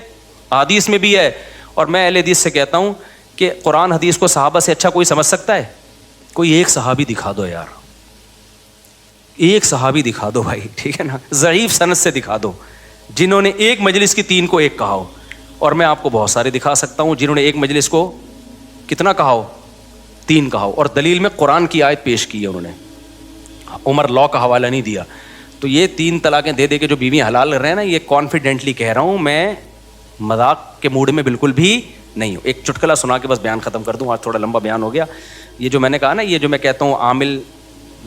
حدیث میں بھی ہے. اور میں اہل حدیث سے کہتا ہوں کہ قرآن حدیث کو صحابہ سے اچھا کوئی سمجھ سکتا ہے؟ کوئی ایک صحابی دکھا دو یار, ایک صحابی دکھا دو بھائی, ٹھیک ہے نا, ضعیف سند سے دکھا دو جنہوں نے ایک مجلس کی تین کو ایک کہا ہو. اور میں آپ کو بہت سارے دکھا سکتا ہوں جنہوں نے ایک مجلس کو کتنا کہا ہو, تین کہا ہو, اور دلیل میں قرآن کی آیت پیش کی ہے انہوں نے, عمر لا کا حوالہ نہیں دیا. تو یہ تین طلاقیں دے دے کے جو بیوی حلال کر رہے ہیں نا, یہ کانفیڈنٹلی کہہ رہا ہوں, میں مذاق کے موڈ میں بالکل بھی نہیں ہوں. ایک چٹکلا سنا کے بس بیان ختم کر دوں, آج تھوڑا لمبا بیان ہو گیا. یہ جو میں نے کہا نا, یہ جو میں کہتا ہوں عامل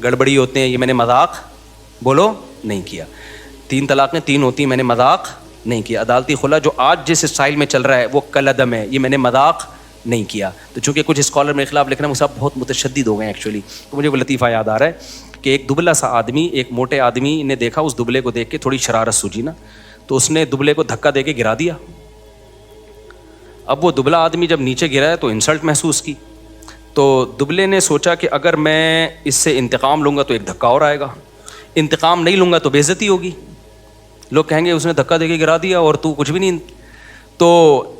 گڑبڑی ہوتے ہیں, یہ میں نے مذاق بولو نہیں کیا. تین طلاقیں تین ہوتی ہیں, میں نے مذاق نہیں کیا. عدالتی خلا جو آج جس اسٹائل میں چل رہا ہے وہ کالعدم ہے, یہ میں نے مذاق نہیں کیا. تو چونکہ کچھ اسکالر میرے خلاف لکھ رہے ہیں, مجھے بہت متشدد ہو گئے ہیں ایکچولی, تو مجھے وہ لطیفہ یاد آ رہا ہے کہ ایک دبلا سا آدمی ایک موٹے آدمی نے دیکھا, اس دبلے کو دیکھ کے تھوڑی شرارت سوجی نا, تو اس نے دبلے کو دھکا دے کے گرا دیا. اب وہ دبلا آدمی جب نیچے گرا ہے تو انسلٹ محسوس کی, تو دبلے نے سوچا کہ اگر میں اس سے انتقام لوں گا تو ایک دھکا اور آئے گا, انتقام نہیں لوں گا تو بے عزتی ہوگی, لوگ کہیں گے اس نے دھکا دے کے گرا دیا اور تو کچھ بھی نہیں. تو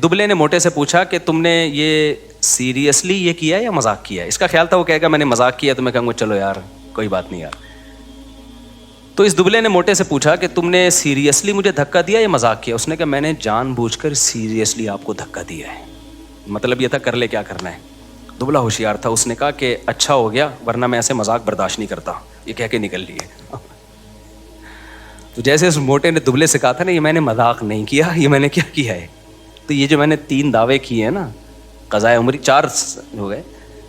دبلے نے موٹے سے پوچھا کہ تم نے یہ سیریسلی یہ کیا یا مذاق کیا ہے؟ اس کا خیال تھا وہ کہے گا میں نے مذاق کیا, تو میں کہوں گا چلو یار کوئی بات نہیں یار. تو اس دبلے نے موٹے سے پوچھا کہ تم نے سیریسلی مجھے دھکا دیا یا مذاق کیا؟ اس نے کہا میں نے جان بوجھ کر سیریسلی آپ کو دھکا دیا ہے. مطلب یہ تھا کر لے کیا کرنا ہے. دبلا ہوشیار تھا, اس نے کہا کہ اچھا ہو گیا ورنہ میں ایسے مذاق برداشت نہیں کرتا, یہ کہہ کے نکل لیے. تو جیسے اس موٹے نے دبلے سے کہا تھا نا یہ میں نے مذاق نہیں کیا, یہ میں نے کیا کیا ہے. تو یہ جو میں نے تین دعوے کیے ہیں نا, قضائے عمری 4 ہو گئے,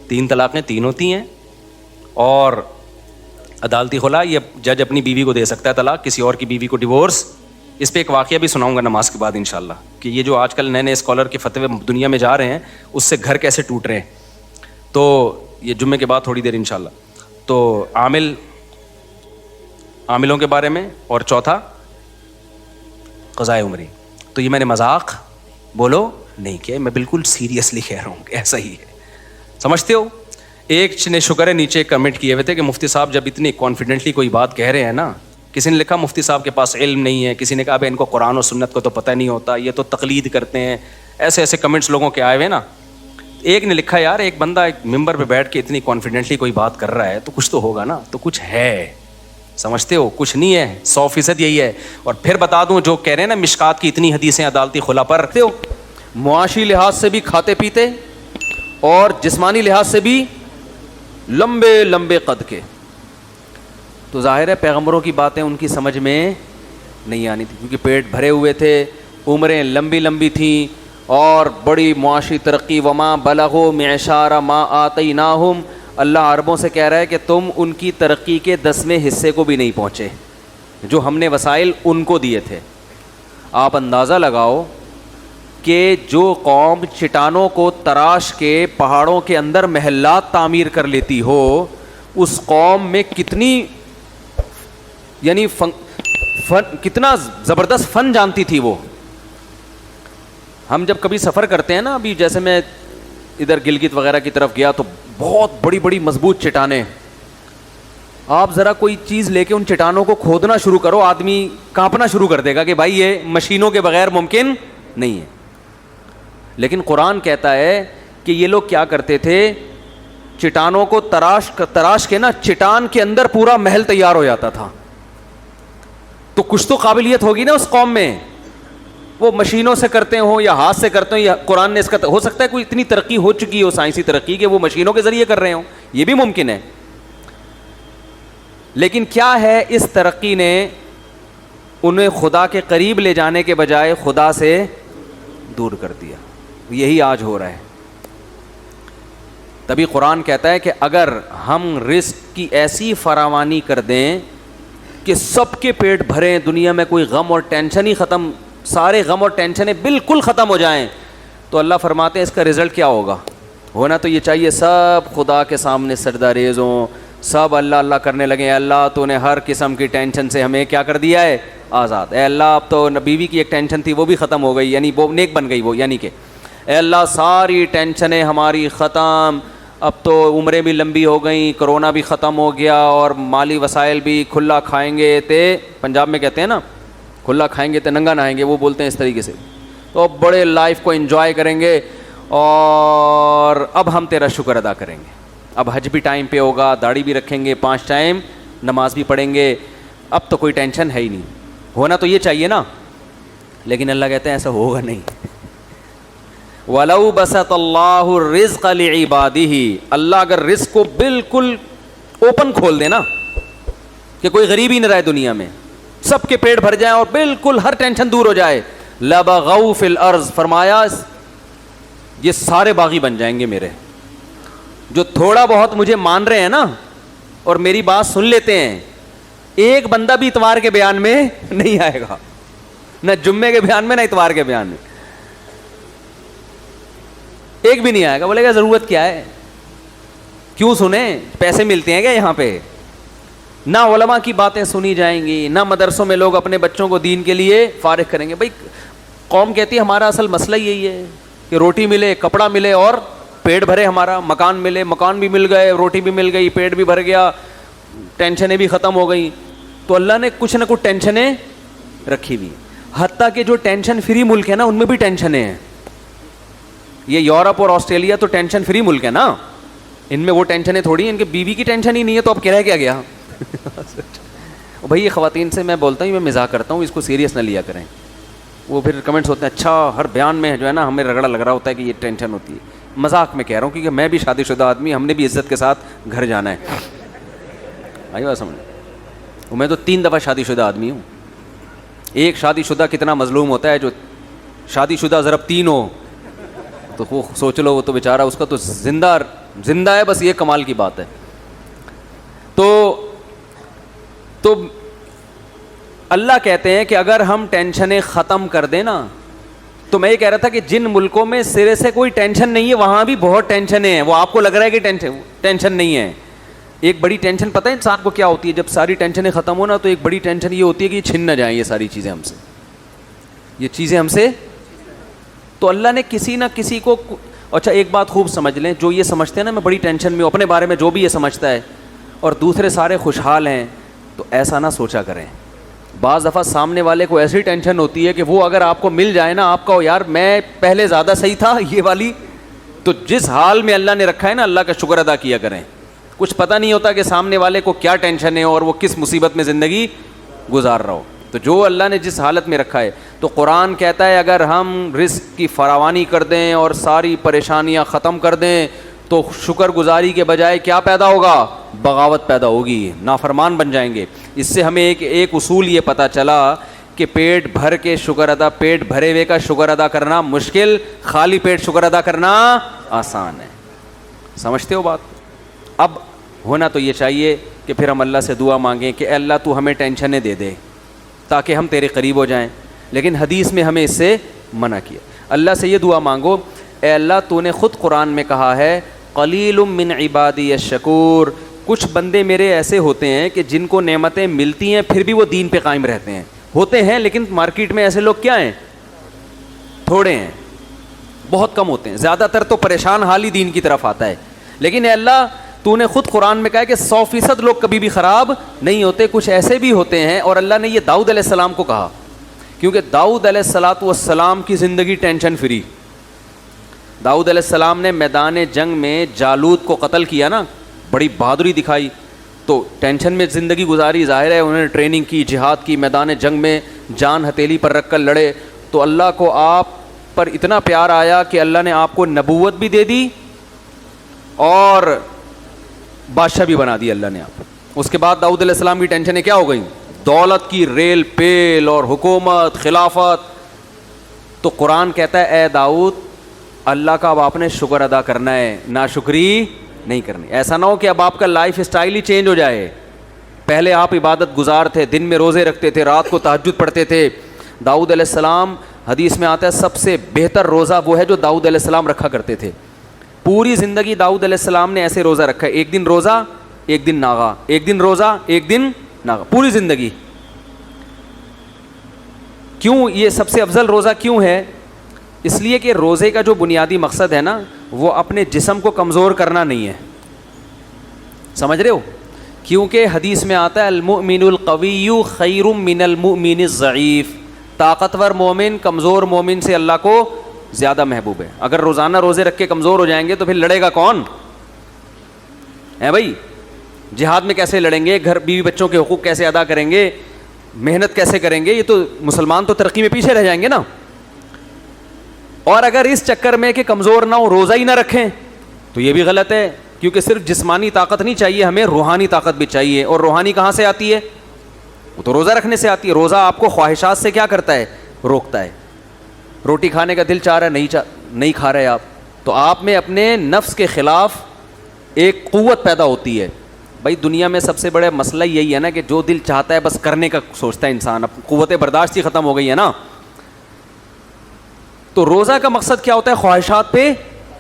3 طلاقیں 3 ہوتی ہیں, اور عدالتی خلا یہ جج اپنی بیوی کو دے سکتا ہے طلاق, کسی اور کی بیوی کو ڈیورس. اس پہ ایک واقعہ بھی سناؤں گا نماز کے بعد انشاءاللہ, کہ یہ جو آج کل نئے نئے اسکالر کے فتوے دنیا میں جا رہے ہیں اس سے گھر کیسے ٹوٹ رہے ہیں. تو یہ جمعے کے بعد تھوڑی دیر انشاءاللہ. تو عاملوں کے بارے میں, اور چوتھا قضائے عمری. تو یہ میں نے مذاق بولو نہیں کیا, میں بالکل سیریسلی کہہ رہا ہوں کہ ایسا ہی ہے. سمجھتے ہو؟ ایک نے شکر ہے نیچے کمنٹ کیے ہوئے تھے کہ مفتی صاحب جب اتنی کانفیڈنٹلی کوئی بات کہہ رہے ہیں نا, کسی نے لکھا مفتی صاحب کے پاس علم نہیں ہے, کسی نے کہا ان کو قرآن و سنت کو تو پتہ نہیں ہوتا, یہ تو تقلید کرتے ہیں. ایسے ایسے کمنٹس لوگوں کے آئے ہوئے نا. ایک نے لکھا یار ایک بندہ ایک ممبر پہ بیٹھ کے اتنی کانفیڈنٹلی کوئی بات کر رہا ہے تو کچھ تو ہوگا نا, تو کچھ ہے. سمجھتے ہو؟ کچھ نہیں ہے, 100% یہی ہے. اور پھر بتا دوں جو کہہ رہے ہیں نا مشکات کی اتنی حدیثیں عدالتی خلا پر, معاشی لحاظ سے بھی کھاتے پیتے اور جسمانی لحاظ سے بھی لمبے لمبے قد کے. تو ظاہر ہے پیغمبروں کی باتیں ان کی سمجھ میں نہیں آنی تھی, کیونکہ پیٹ بھرے ہوئے تھے, عمریں لمبی لمبی تھیں, اور بڑی معاشی ترقی. وما بلغوا معشار ما آتیناہم, اللہ عربوں سے کہہ رہا ہے کہ تم ان کی ترقی کے 10ویں حصے کو بھی نہیں پہنچے جو ہم نے وسائل ان کو دیے تھے. آپ اندازہ لگاؤ کہ جو قوم چٹانوں کو تراش کے پہاڑوں کے اندر محلات تعمیر کر لیتی ہو, اس قوم میں کتنی یعنی کتنا زبردست فن جانتی تھی وہ. ہم جب کبھی سفر کرتے ہیں نا, ابھی جیسے میں ادھر گلگت وغیرہ کی طرف گیا تو بہت بڑی بڑی مضبوط چٹانیں, آپ ذرا کوئی چیز لے کے ان چٹانوں کو کھودنا شروع کرو, آدمی کانپنا شروع کر دے گا کہ بھائی یہ مشینوں کے بغیر ممکن نہیں ہے. لیکن قرآن کہتا ہے کہ یہ لوگ کیا کرتے تھے, چٹانوں کو تراش کے نا چٹان کے اندر پورا محل تیار ہو جاتا تھا. تو کچھ تو قابلیت ہوگی نا اس قوم میں. وہ مشینوں سے کرتے ہوں یا ہاتھ سے کرتے ہوں, یا قرآن نے اس کا, ہو سکتا ہے کوئی اتنی ترقی ہو چکی ہو, سائنسی ترقی, کہ وہ مشینوں کے ذریعے کر رہے ہوں, یہ بھی ممکن ہے. لیکن کیا ہے, اس ترقی نے انہیں خدا کے قریب لے جانے کے بجائے خدا سے دور کر دیا. یہی آج ہو رہا ہے. تبھی قرآن کہتا ہے کہ اگر ہم رزق کی ایسی فراوانی کر دیں کہ سب کے پیٹ بھریں, دنیا میں کوئی غم اور ٹینشن ہی ختم, سارے غم اور ٹینشنیں بالکل ختم ہو جائیں, تو اللہ فرماتے ہیں اس کا رزلٹ کیا ہوگا. ہونا تو یہ چاہیے سب خدا کے سامنے سجدہ ریز ہوں, سب اللہ اللہ کرنے لگے, اللہ تو نے ہر قسم کی ٹینشن سے ہمیں کیا کر دیا ہے, آزاد. اے اللہ اب تو بیوی کی ایک ٹینشن تھی وہ بھی ختم ہو گئی, یعنی وہ نیک بن گئی وہ, یعنی کہ اے اللہ ساری ٹینشنیں ہماری ختم, اب تو عمریں بھی لمبی ہو گئیں, کرونا بھی ختم ہو گیا, اور مالی وسائل بھی, کھلا کھائیں گے تے, پنجاب میں کہتے ہیں نا کھلا کھائیں گے تے ننگا نہائیں گے, وہ بولتے ہیں اس طریقے سے, تو اب بڑے لائف کو انجوائے کریں گے, اور اب ہم تیرا شکر ادا کریں گے. اب حج بھی ٹائم پہ ہوگا, داڑھی بھی رکھیں گے, 5 ٹائم نماز بھی پڑھیں گے, اب تو کوئی ٹینشن ہے ہی نہیں. ہونا تو یہ چاہیے نا, لیکن اللہ کہتے ہیں ایسا ہوگا نہیں. وَلَوْ بَسَطَ اللَّهُ الرِّزْقَ لِعِبَادِهِ, اللہ اگر رزق کو بالکل اوپن کھول دے نا, کہ کوئی غریب ہی نہ رہے دنیا میں, سب کے پیٹ بھر جائیں اور بالکل ہر ٹینشن دور ہو جائے, لَبَغَوْا فِي الْأَرْضِ, فرمایا یہ سارے باغی بن جائیں گے میرے, جو تھوڑا بہت مجھے مان رہے ہیں نا اور میری بات سن لیتے ہیں. ایک بندہ بھی اتوار کے بیان میں نہیں آئے گا, نہ جمعے کے بیان میں نہ اتوار کے بیان میں, ایک بھی نہیں آئے گا. بولے گا ضرورت کیا ہے, کیوں سنیں, پیسے ملتے ہیں کیا یہاں پہ. نہ علماء کی باتیں سنی جائیں گی, نہ مدرسوں میں لوگ اپنے بچوں کو دین کے لیے فارغ کریں گے. بھائی قوم کہتی ہے ہمارا اصل مسئلہ یہی ہے کہ روٹی ملے, کپڑا ملے اور پیٹ بھرے ہمارا, مکان ملے, مکان بھی مل گئے, روٹی بھی مل گئی, پیٹ بھی بھر گیا, ٹینشنیں بھی ختم ہو گئیں. تو اللہ نے کچھ نہ کچھ ٹینشنیں رکھی ہوئی, حتیٰ کہ جو ٹینشن فری ملک ہے نا ان میں بھی ٹینشنیں ہیں. یہ یورپ اور آسٹریلیا تو ٹینشن فری ملک ہے نا, ان میں وہ ٹینشنیں تھوڑی ہیں, ان کے بیوی کی ٹینشن ہی نہیں ہے, تو اب رہ کیا گیا. بھائی یہ خواتین سے میں بولتا ہوں, میں مزاح کرتا ہوں, اس کو سیریس نہ لیا کریں. وہ پھر کمنٹس ہوتے ہیں اچھا ہر بیان میں جو ہے نا ہمیں رگڑا لگ رہا ہوتا ہے کہ یہ ٹینشن ہوتی ہے. مذاق میں کہہ رہا ہوں, کیونکہ میں بھی شادی شدہ آدمی, ہم نے بھی عزت کے ساتھ گھر جانا ہے. آئی بات سمجھ, میں تو 3 دفعہ شادی شدہ آدمی ہوں. ایک شادی شدہ کتنا مظلوم ہوتا ہے, جو شادی شدہ ضرب 3 ہو تو وہ سوچ لو, وہ تو بیچارہ اس کا تو زندہ ہے, بس یہ کمال کی بات ہے. تو اللہ کہتے ہیں کہ اگر ہم ٹینشنیں ختم کر دیں نا, تو میں یہ کہہ رہا تھا کہ جن ملکوں میں سرے سے کوئی ٹینشن نہیں ہے وہاں بھی بہت ٹینشنیں ہیں. وہ آپ کو لگ رہا ہے کہ ٹینشن نہیں ہے. ایک بڑی ٹینشن پتہ ہے انسان کو کیا ہوتی ہے, جب ساری ٹینشنیں ختم ہو نا, تو ایک بڑی ٹینشن یہ ہوتی ہے کہ یہ چھن نہ جائیں یہ ساری چیزیں ہم سے, یہ چیزیں ہم سے. تو اللہ نے کسی نہ کسی کو, اچھا ایک بات خوب سمجھ لیں, جو یہ سمجھتے ہیں نا میں بڑی ٹینشن میں ہوں اپنے بارے میں, جو بھی یہ سمجھتا ہے, اور دوسرے سارے خوشحال ہیں, تو ایسا نہ سوچا کریں. بعض دفعہ سامنے والے کو ایسی ٹینشن ہوتی ہے کہ وہ اگر آپ کو مل جائے نا, آپ کا یار میں پہلے زیادہ صحیح تھا یہ والی, تو جس حال میں اللہ نے رکھا ہے نا اللہ کا شکر ادا کیا کریں. کچھ پتہ نہیں ہوتا کہ سامنے والے کو کیا ٹینشن ہے اور وہ کس مصیبت میں زندگی گزار رہا ہو. تو جو اللہ نے جس حالت میں رکھا ہے, تو قرآن کہتا ہے اگر ہم رزق کی فراوانی کر دیں اور ساری پریشانیاں ختم کر دیں, تو شکر گزاری کے بجائے کیا پیدا ہوگا, بغاوت پیدا ہوگی, نافرمان بن جائیں گے. اس سے ہمیں ایک اصول یہ پتہ چلا کہ پیٹ بھر کے شکر ادا, پیٹ بھرے ہوئے کا شکر ادا کرنا مشکل, خالی پیٹ شکر ادا کرنا آسان ہے. سمجھتے ہو بات؟ اب ہونا تو یہ چاہیے کہ پھر ہم اللہ سے دعا مانگیں کہ اے اللہ تو ہمیں ٹینشنیں دے دے تاکہ ہم تیرے قریب ہو جائیں. لیکن حدیث میں ہمیں اس سے منع کیا. اللہ سے یہ دعا مانگو, اے اللہ تو نے خود قرآن میں کہا ہے قلیل من عبادی الشکور, کچھ بندے میرے ایسے ہوتے ہیں کہ جن کو نعمتیں ملتی ہیں پھر بھی وہ دین پہ قائم رہتے ہیں. ہوتے ہیں لیکن مارکیٹ میں ایسے لوگ کیا ہیں, تھوڑے ہیں, بہت کم ہوتے ہیں. زیادہ تر تو پریشان حال ہی دین کی طرف آتا ہے. لیکن اے اللہ تو نے خود قرآن میں کہا کہ 100% لوگ کبھی بھی خراب نہیں ہوتے, کچھ ایسے بھی ہوتے ہیں. اور اللہ نے یہ داؤد علیہ السلام کو کہا, کیونکہ داؤد علیہ السلام کی زندگی ٹینشن فری. داؤد علیہ السلام نے میدان جنگ میں جالوت کو قتل کیا نا, بڑی بہادری دکھائی, تو ٹینشن میں زندگی گزاری, ظاہر ہے انہوں نے ٹریننگ کی, جہاد کی, میدان جنگ میں جان ہتھیلی پر رکھ کر لڑے, تو اللہ کو آپ پر اتنا پیار آیا کہ اللہ نے آپ کو نبوت بھی دے دی اور بادشاہ بھی بنا دی اللہ نے آپ. اس کے بعد داؤد علیہ السلام کی ٹینشنیں کیا ہو گئیں؟ دولت کی ریل پیل اور حکومت, خلافت. تو قرآن کہتا ہے اے داؤد اللہ کا اب آپ نے شکر ادا کرنا ہے, ناشکری نہیں کرنی. ایسا نہ ہو کہ اب آپ کا لائف اسٹائل ہی چینج ہو جائے. پہلے آپ عبادت گزار تھے, دن میں روزے رکھتے تھے, رات کو تہجد پڑھتے تھے. داؤد علیہ السلام, حدیث میں آتا ہے سب سے بہتر روزہ وہ ہے جو داؤد علیہ السلام رکھا کرتے تھے. پوری زندگی داؤد علیہ السلام نے ایسے روزہ رکھا ہے, ایک دن روزہ ایک دن ناغا, ایک دن روزہ ایک دن ناغا, پوری زندگی. کیوں یہ سب سے افضل روزہ کیوں ہے؟ اس لیے کہ روزے کا جو بنیادی مقصد ہے نا وہ اپنے جسم کو کمزور کرنا نہیں ہے. سمجھ رہے ہو؟ کیونکہ حدیث میں آتا ہے المؤمن القوی خیر من المؤمن الضعیف, طاقتور مومن کمزور مومن سے اللہ کو زیادہ محبوب ہے. اگر روزانہ روزے رکھ کے کمزور ہو جائیں گے تو پھر لڑے گا کون ہے بھائی؟ جہاد میں کیسے لڑیں گے؟ گھر بیوی بچوں کے حقوق کیسے ادا کریں گے؟ محنت کیسے کریں گے؟ یہ تو مسلمان تو ترقی میں پیچھے رہ جائیں گے نا. اور اگر اس چکر میں کہ کمزور نہ ہو روزہ ہی نہ رکھیں تو یہ بھی غلط ہے, کیونکہ صرف جسمانی طاقت نہیں چاہیے, ہمیں روحانی طاقت بھی چاہیے. اور روحانی کہاں سے آتی ہے؟ وہ تو روزہ رکھنے سے آتی ہے. روزہ آپ کو خواہشات سے کیا کرتا ہے؟ روکتا ہے. روٹی کھانے کا دل چاہ رہا ہے, نہیں کھا رہے آپ, تو آپ میں اپنے نفس کے خلاف ایک قوت پیدا ہوتی ہے. بھائی دنیا میں سب سے بڑا مسئلہ یہی ہے نا کہ جو دل چاہتا ہے بس کرنے کا سوچتا ہے انسان, اب قوت برداشت ہی ختم ہو گئی ہے نا. تو روزہ کا مقصد کیا ہوتا ہے؟ خواہشات پہ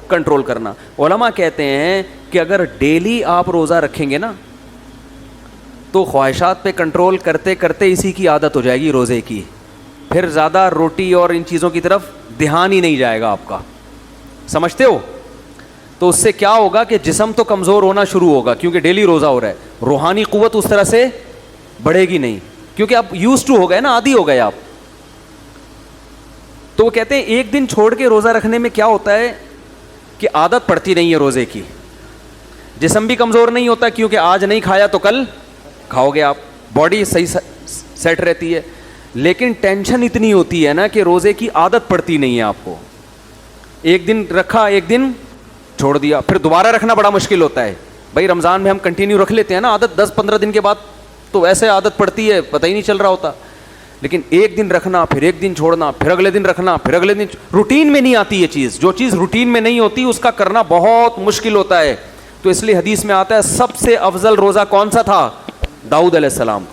کنٹرول کرنا. علماء کہتے ہیں کہ اگر ڈیلی آپ روزہ رکھیں گے نا تو خواہشات پہ کنٹرول کرتے کرتے اسی کی عادت ہو جائے گی روزے کی, پھر زیادہ روٹی اور ان چیزوں کی طرف دھیان ہی نہیں جائے گا آپ کا. سمجھتے ہو؟ تو اس سے کیا ہوگا کہ جسم تو کمزور ہونا شروع ہوگا کیونکہ ڈیلی روزہ ہو رہا ہے, روحانی قوت اس طرح سے بڑھے گی نہیں کیونکہ آپ یوز ٹو ہو گئے نا, عادی ہو گئے آپ. تو وہ کہتے ہیں ایک دن چھوڑ کے روزہ رکھنے میں کیا ہوتا ہے کہ عادت پڑتی نہیں ہے روزے کی, جسم بھی کمزور نہیں ہوتا کیونکہ آج نہیں کھایا تو کل کھاؤ گے آپ, باڈی صحیح سیٹ رہتی ہے. لیکن ٹینشن اتنی ہوتی ہے نا کہ روزے کی عادت پڑتی نہیں ہے آپ کو. ایک دن رکھا ایک دن چھوڑ دیا, پھر دوبارہ رکھنا بڑا مشکل ہوتا ہے. بھائی رمضان میں ہم کنٹینیو رکھ لیتے ہیں نا عادت, 10-15 دن کے بعد تو ایسے عادت پڑتی ہے پتہ ہی نہیں چل رہا ہوتا. لیکن ایک دن رکھنا پھر ایک دن چھوڑنا پھر اگلے دن رکھنا پھر اگلے دن, روٹین میں نہیں آتی یہ چیز. جو چیز روٹین میں نہیں ہوتی اس کا کرنا بہت مشکل ہوتا ہے. تو اس لیے حدیث میں آتا ہے سب سے افضل روزہ کون سا تھا؟ داؤد علیہ السلام.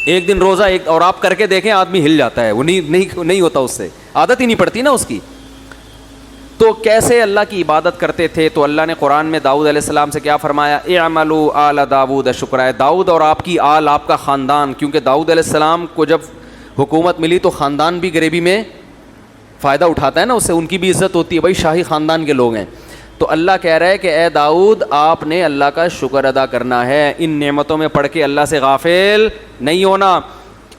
ایک دن روزہ ایک, اور آپ کر کے دیکھیں آدمی ہل جاتا ہے, وہ نہیں ہوتا, اس سے عادت ہی نہیں پڑتی نا اس کی. تو کیسے اللہ کی عبادت کرتے تھے؟ تو اللہ نے قرآن میں داؤد علیہ السلام سے کیا فرمایا؟ اعملوا آل داؤد شکرا. داؤد اور آپ کی آل, آپ کا خاندان, کیونکہ داؤد علیہ السلام کو جب حکومت ملی تو خاندان بھی غریبی میں فائدہ اٹھاتا ہے نا, اس سے ان کی بھی عزت ہوتی ہے, بھائی شاہی خاندان کے لوگ ہیں. تو اللہ کہہ رہا ہے کہ اے داؤد آپ نے اللہ کا شکر ادا کرنا ہے, ان نعمتوں میں پڑھ کے اللہ سے غافل نہیں ہونا.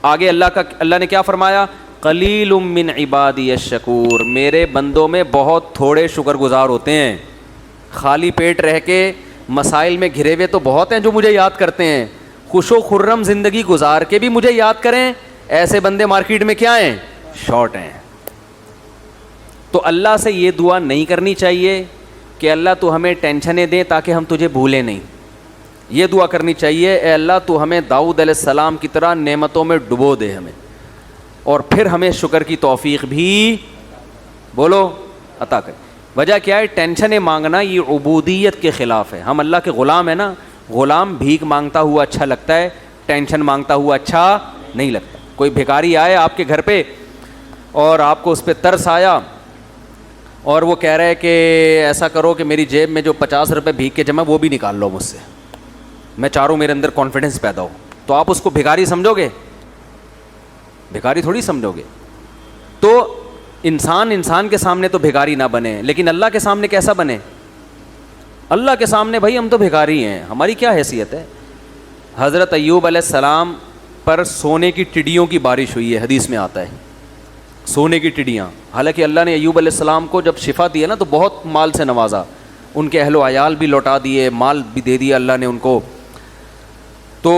آگے اللہ نے کیا فرمایا؟ قلیل من عبادی الشکور, میرے بندوں میں بہت تھوڑے شکر گزار ہوتے ہیں. خالی پیٹ رہ کے مسائل میں گھرے ہوئے تو بہت ہیں جو مجھے یاد کرتے ہیں, خوش و خرم زندگی گزار کے بھی مجھے یاد کریں, ایسے بندے مارکیٹ میں کیا ہیں؟ شارٹ ہیں. تو اللہ سے یہ دعا نہیں کرنی چاہیے کہ اللہ تو ہمیں ٹینشنیں دے تاکہ ہم تجھے بھولیں نہیں. یہ دعا کرنی چاہیے اے اللہ تو ہمیں داؤد علیہ السلام کی طرح نعمتوں میں ڈبو دے ہمیں, اور پھر ہمیں شکر کی توفیق بھی بولو عطا کر. وجہ کیا ہے؟ ٹینشنیں مانگنا یہ عبودیت کے خلاف ہے. ہم اللہ کے غلام ہیں نا, غلام بھیک مانگتا ہوا اچھا لگتا ہے, ٹینشن مانگتا ہوا اچھا نہیں لگتا. کوئی بھکاری آئے آپ کے گھر پہ اور آپ کو اس پہ ترس آیا اور وہ کہہ رہے کہ ایسا کرو کہ میری جیب میں جو 50 روپے بھیک کے جمع وہ بھی نکال لو مجھ سے, میں چاہوں میرے اندر کانفیڈنس پیدا ہو, تو آپ اس کو بھکاری سمجھو گے؟ بھکاری تھوڑی سمجھو گے. تو انسان کے سامنے تو بھکاری نہ بنے, لیکن اللہ کے سامنے کیسا بنے؟ اللہ کے سامنے بھائی ہم تو بھکاری ہیں, ہماری کیا حیثیت ہے. حضرت ایوب علیہ السلام پر سونے کی ٹڈیوں کی بارش ہوئی ہے, حدیث میں آتا ہے سونے کی ٹڈیاں. حالانکہ اللہ نے ایوب علیہ السلام کو جب شفا دی ہے نا تو بہت مال سے نوازا, ان کے اہل و عیال بھی لوٹا دیے, مال بھی دے دیا اللہ نے ان کو. تو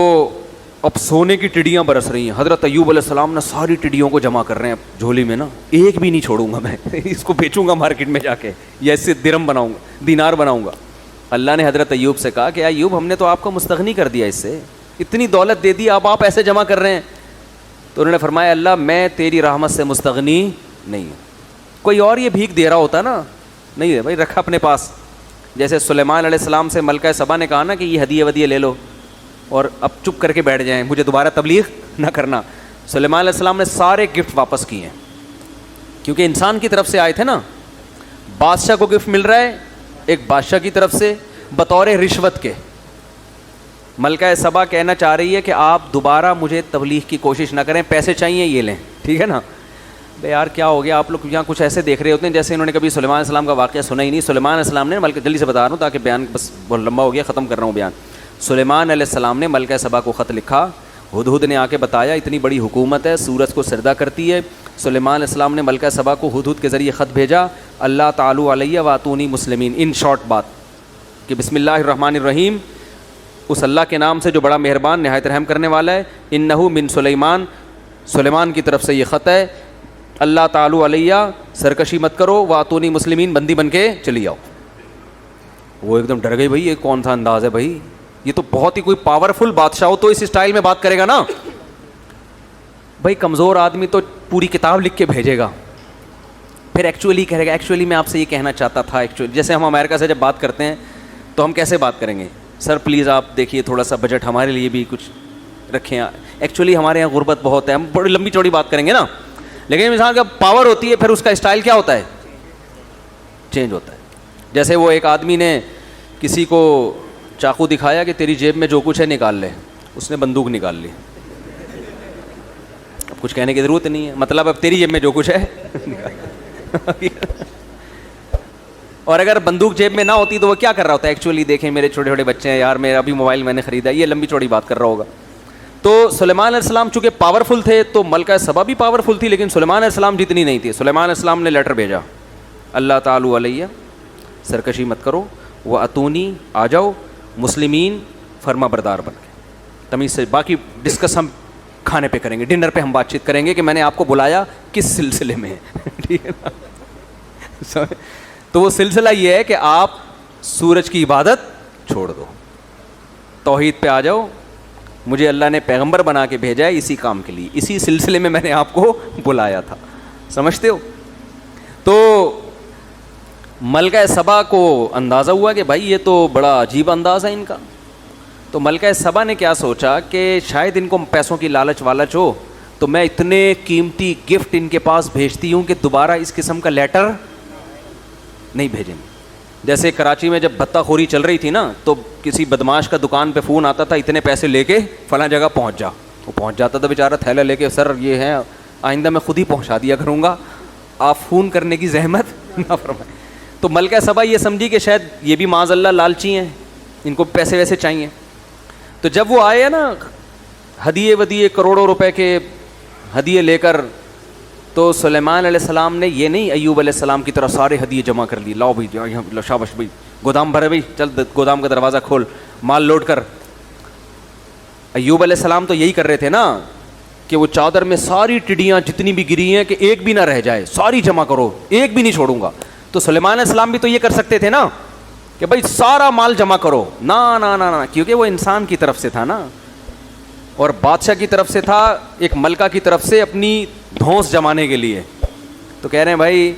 اب سونے کی ٹڈیاں برس رہی ہیں. حضرت ایوب علیہ السلام نے ساری ٹڈیوں کو جمع کر رہے ہیں جھولی میں نا, ایک بھی نہیں چھوڑوں گا میں, اس کو بیچوں گا مارکیٹ میں جا کے, یا اس سے درہم بناؤں گا, دینار بناؤں گا. اللہ نے حضرت ایوب سے کہا کہ ایوب ہم نے تو آپ کو مستغنی کر دیا, اس سے اتنی دولت دے دی, آپ ایسے جمع کر رہے ہیں. تو انہوں نے فرمایا اللہ میں تیری رحمت سے مستغنی نہیں ہوں. کوئی اور یہ بھیک دے رہا ہوتا نا, نہیں ہے بھائی, رکھا اپنے پاس. جیسے سلیمان علیہ السلام سے ملکہ سبا نے کہا نا کہ یہ ہدیے ودیے لے لو اور اب چپ کر کے بیٹھ جائیں, مجھے دوبارہ تبلیغ نہ کرنا. سلیمان علیہ السلام نے سارے گفٹ واپس کیے ہیں, کیونکہ انسان کی طرف سے آئے تھے نا. بادشاہ کو گفٹ مل رہا ہے ایک بادشاہ کی طرف سے بطور رشوت کے. ملکہ سبا کہنا چاہ رہی ہے کہ آپ دوبارہ مجھے تبلیغ کی کوشش نہ کریں, پیسے چاہیے یہ لیں, ٹھیک ہے نا. بھائی یار کیا ہو گیا, آپ لوگ یہاں کچھ ایسے دیکھ رہے ہوتے ہیں جیسے انہوں نے کبھی سلیمان علیہ السلام کا واقعہ سنا ہی نہیں. سلیمان علیہ السلام نے ملکہ, جلدی سے بتا رہا ہوں تاکہ بیان بس بہت لمبا ہو گیا, ختم کر رہا ہوں بیان. سلیمان علیہ السلام نے ملکہ سبا کو خط لکھا, ہدہد نے آ کے بتایا اتنی بڑی حکومت ہے, سورج کو سجدہ کرتی ہے. سلیمان علیہ السلام نے ملکہ سبا کو ہدہد کے ذریعے خط بھیجا, اللہ تعالی علیہ واتونی مسلمین. ان شارٹ بات کہ بسم اللہ الرحمن الرحیم, اس اللہ کے نام سے جو بڑا مہربان نہایت رحم کرنے والا ہے. انہ من سلیمان, سلیمان کی طرف سے یہ خط ہے. اللہ تعالی علیہ, سرکشی مت کرو, واتونی مسلمین, بندی بن کے چلی آؤ. وہ ایک دم ڈر گئی, بھائی یہ کون سا انداز ہے بھائی, یہ تو بہت ہی کوئی پاورفل بادشاہ ہو تو اس اسٹائل میں بات کرے گا نا. بھائی کمزور آدمی تو پوری کتاب لکھ کے بھیجے گا, پھر ایکچولی کہے گا ایکچولی میں آپ سے یہ کہنا چاہتا تھا. ایکچولی جیسے ہم امریکہ سے جب بات کرتے ہیں تو ہم کیسے بات کریں گے, سر پلیز آپ دیکھیے تھوڑا سا بجٹ ہمارے لیے بھی کچھ رکھیں, ایکچولی ہمارے یہاں غربت بہت ہے, ہم بڑی لمبی چوڑی بات کریں گے نا. لیکن انسان کا پاور ہوتی ہے پھر اس کا اسٹائل کیا ہوتا ہے, چینج ہوتا ہے. جیسے وہ ایک آدمی نے کسی کو چاقو دکھایا کہ تیری جیب میں جو کچھ ہے نکال لے, اس نے بندوق نکال لی. اب کچھ کہنے کی ضرورت نہیں ہے, مطلب اب تیری جیب میں جو کچھ ہے اور اگر بندوق جیب میں نہ ہوتی تو وہ کیا کر رہا ہوتا ہے, ایکچولی دیکھیں میرے چھوٹے چھوٹے بچے ہیں یار, میرا ابھی موبائل میں نے خریدا, یہ لمبی چوڑی بات کر رہا ہوگا. تو سلیمان علیہ السلام چونکہ پاورفل تھے تو ملکہ سبا بھی پاورفل تھی, لیکن سلیمان علیہ السلام جتنی نہیں تھی. سلیمان علیہ السلام نے لیٹر بھیجا, اللہ تعالی علیہ, سرکشی مت کرو, وہ اتونی, آ جاؤ, مسلمین, فرما بردار بن کے. تمیز سے باقی ڈسکس ہم کھانے پہ کریں گے, ڈنر پہ ہم بات چیت کریں گے کہ میں نے آپ کو بلایا کس سلسلے میں, ٹھیک ہے نا. تو وہ سلسلہ یہ ہے کہ آپ سورج کی عبادت چھوڑ دو, توحید پہ آ جاؤ. مجھے اللہ نے پیغمبر بنا کے بھیجا ہے اسی کام کے لیے, اسی سلسلے میں نے آپ کو بلایا تھا, سمجھتے ہو. تو ملکہ سبا کو اندازہ ہوا کہ بھائی یہ تو بڑا عجیب انداز ہے ان کا. تو ملکہ سبا نے کیا سوچا کہ شاید ان کو پیسوں کی لالچ والچ ہو, تو میں اتنے قیمتی گفٹ ان کے پاس بھیجتی ہوں کہ دوبارہ اس قسم کا لیٹر نہیں بھیجیں گے. جیسے کراچی میں جب بھتہ خوری چل رہی تھی نا, تو کسی بدماش کا دکان پہ فون آتا تھا, اتنے پیسے لے کے فلاں جگہ پہنچ جا. وہ پہنچ جاتا تھا بیچارہ تھیلا لے کے, سر یہ ہے آئندہ میں خود ہی پہنچا دیا کروں گا, آپ فون کرنے کی زحمت نہ فرمائیں. تو ملکہ سبا یہ سمجھی کہ شاید یہ بھی معاذ اللہ لالچی ہیں, ان کو پیسے ویسے چاہیے. تو جب وہ آئے نا ہدیے ودیے کروڑوں روپے کے ہدیے لے کر, تو سلیمان علیہ السلام نے یہ نہیں ایوب علیہ السلام کی طرح سارے ہدیے جمع کر لی, لاؤ بھائی یہاں شاباش بھائی گودام بھرے بھائی, چل گودام کا دروازہ کھول, مال لوڈ کر. ایوب علیہ السلام تو یہی کر رہے تھے نا کہ وہ چادر میں ساری ٹڈیاں جتنی بھی گری ہیں کہ ایک بھی نہ رہ جائے, ساری جمع کرو, ایک بھی نہیں چھوڑوں گا. تو سلیمان علیہ السلام بھی تو یہ کر سکتے تھے نا کہ بھائی سارا مال جمع کرو, نا نا نا نا, کیونکہ وہ انسان کی طرف سے تھا نا, اور بادشاہ کی طرف سے تھا, ایک ملکہ کی طرف سے اپنی دھونس جمانے کے لیے. تو کہہ رہے ہیں بھائی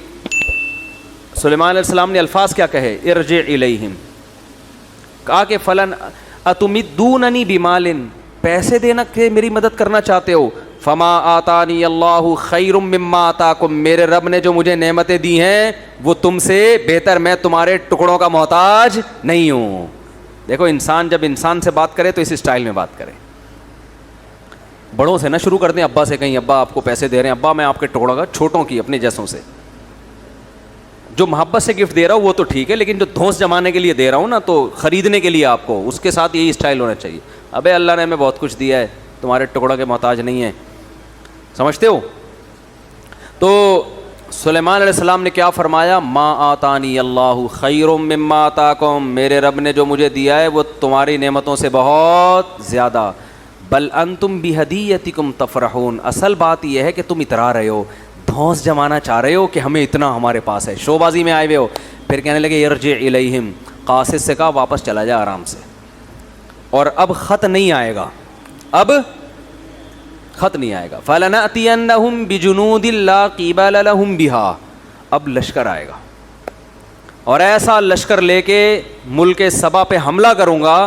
سلیمان علیہ السلام نے الفاظ کیا کہے, ارجع الیہم, کہا کہ فلن اتمدوننی بمال, پیسے دینا کہ میری مدد کرنا چاہتے ہو, فما آتانی اللہ خیر مما آتاکم, میرے رب نے جو مجھے نعمتیں دی ہیں وہ تم سے بہتر, میں تمہارے ٹکڑوں کا محتاج نہیں ہوں. دیکھو انسان جب انسان سے بات کرے تو اس اسٹائل میں بات کرے, بڑوں سے نہ شروع کر دیں, ابا سے کہیں ابا آپ کو پیسے دے رہے ہیں, ابا میں آپ کے ٹکڑوں کا, چھوٹوں کی اپنے جیسوں سے. جو محبت سے گفٹ دے رہا ہوں وہ تو ٹھیک ہے, لیکن جو دھونس جمانے کے لیے دے رہا ہوں نا, تو خریدنے کے لیے آپ کو اس کے ساتھ یہی اسٹائل ہونا چاہیے. ابے اللہ نے ہمیں بہت کچھ دیا ہے, تمہارے ٹکڑوں کے محتاج نہیں ہے, سمجھتے ہو. تو سلیمان علیہ السلام نے کیا فرمایا؟ ما آتانی اللہ خیر مما آتاکم، میرے رب نے جو مجھے دیا ہے وہ تمہاری نعمتوں سے بہت زیادہ. بل انتم بہدیتکم تفرحون، اصل بات یہ ہے کہ تم اترا رہے ہو، دھونس جمانا چاہ رہے ہو کہ ہمیں اتنا ہمارے پاس ہے، شو بازی میں آئے ہوئے ہو. پھر کہنے لگے ارجع الیہم، قاصد سے کہا واپس چلا جا آرام سے، اور اب خط نہیں آئے گا، اب خط نہیں آئے گا. فَلَنَأْتِيَنَّهُمْ بِجُنُودٍ لَا قِبَالَ لَهُمْ بِهَا، اب لشکر آئے گا اور ایسا لشکر لے کے ملک سبا پہ حملہ کروں گا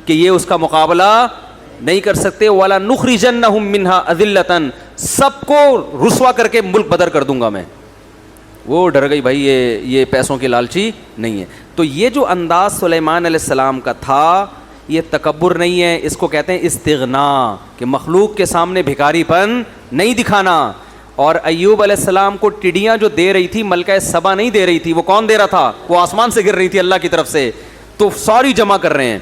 کہ یہ اس کا مقابلہ نہیں کر سکتے. وَلَنُخْرِجَنَّهُمْ مِنْهَا أَذِلَّةً، سب کو رسوا کر کے ملک بدر کر دوں گا میں. وہ ڈر گئی بھائی یہ پیسوں کی لالچی نہیں ہے. تو یہ جو انداز سلیمان علیہ السلام کا تھا یہ تکبر نہیں ہے، اس کو کہتے ہیں استغنا، کہ مخلوق کے سامنے بھکاری پن نہیں دکھانا. اور ایوب علیہ السلام کو ٹڈیاں جو دے رہی تھی ملکہ سبا نہیں دے رہی تھی، وہ کون دے رہا تھا؟ وہ آسمان سے گر رہی تھی اللہ کی طرف سے، تو ساری جمع کر رہے ہیں.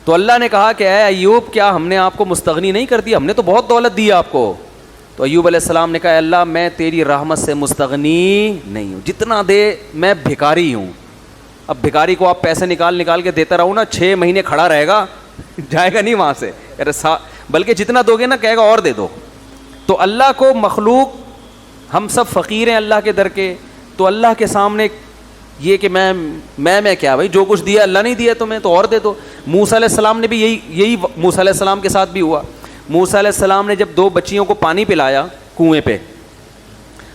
تو اللہ نے کہا کہ اے ایوب کیا ہم نے آپ کو مستغنی نہیں کر دیا؟ ہم نے تو بہت دولت دی آپ کو. تو ایوب علیہ السلام نے کہا اللہ میں تیری رحمت سے مستغنی نہیں ہوں، جتنا دے میں بھکاری ہوں. اب بھکاری کو آپ پیسے نکال کے دیتا رہو نا، 6 مہینے کھڑا رہے گا، جائے گا نہیں وہاں سے، بلکہ جتنا دو گے نا کہے گا اور دے دو. تو اللہ کو مخلوق، ہم سب فقیر ہیں اللہ کے در کے، تو اللہ کے سامنے یہ کہ میں کیا بھائی، جو کچھ دیا اللہ نہیں دیا تمہیں تو اور دے دو. موسیٰ علیہ السلام نے بھی یہی موسیٰ علیہ السلام کے ساتھ بھی ہوا. موسیٰ علیہ السلام نے جب 2 بچیوں کو پانی پلایا کنویں پہ،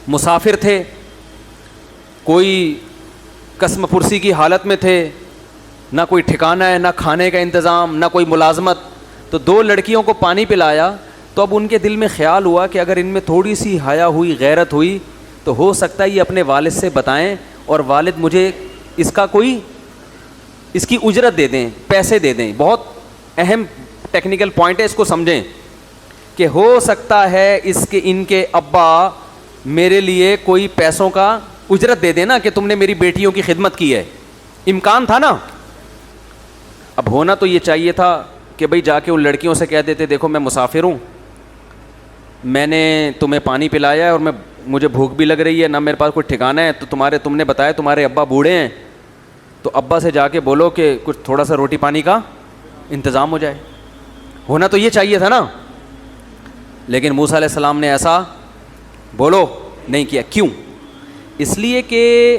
مسافر تھے، کوئی قسم پرسی کی حالت میں تھے، نہ کوئی ٹھکانہ ہے، نہ کھانے کا انتظام، نہ کوئی ملازمت. تو 2 لڑکیوں کو پانی پلایا تو اب ان کے دل میں خیال ہوا کہ اگر ان میں تھوڑی سی حیا ہوئی، غیرت ہوئی تو ہو سکتا ہے یہ اپنے والد سے بتائیں اور والد مجھے اس کی اجرت دے دیں، پیسے دے دیں. بہت اہم ٹیکنیکل پوائنٹ ہے، اس کو سمجھیں کہ ہو سکتا ہے ان کے ابا میرے لیے کوئی پیسوں کا اجرت دے دینا کہ تم نے میری بیٹیوں کی خدمت کی ہے. امکان تھا نا. اب ہونا تو یہ چاہیے تھا کہ بھئی جا کے ان لڑکیوں سے کہہ دیتے دیکھو میں مسافر ہوں، میں نے تمہیں پانی پلایا ہے اور مجھے بھوک بھی لگ رہی ہے، نہ میرے پاس کوئی ٹھکانہ ہے، تو تم نے بتایا تمہارے ابا بوڑھے ہیں، تو ابا سے جا کے بولو کہ کچھ تھوڑا سا روٹی پانی کا انتظام ہو جائے. ہونا تو یہ چاہیے تھا نا. لیکن موسیٰ علیہ السلام نے ایسا بولو نہیں کیا. کیوں؟ اس لیے کہ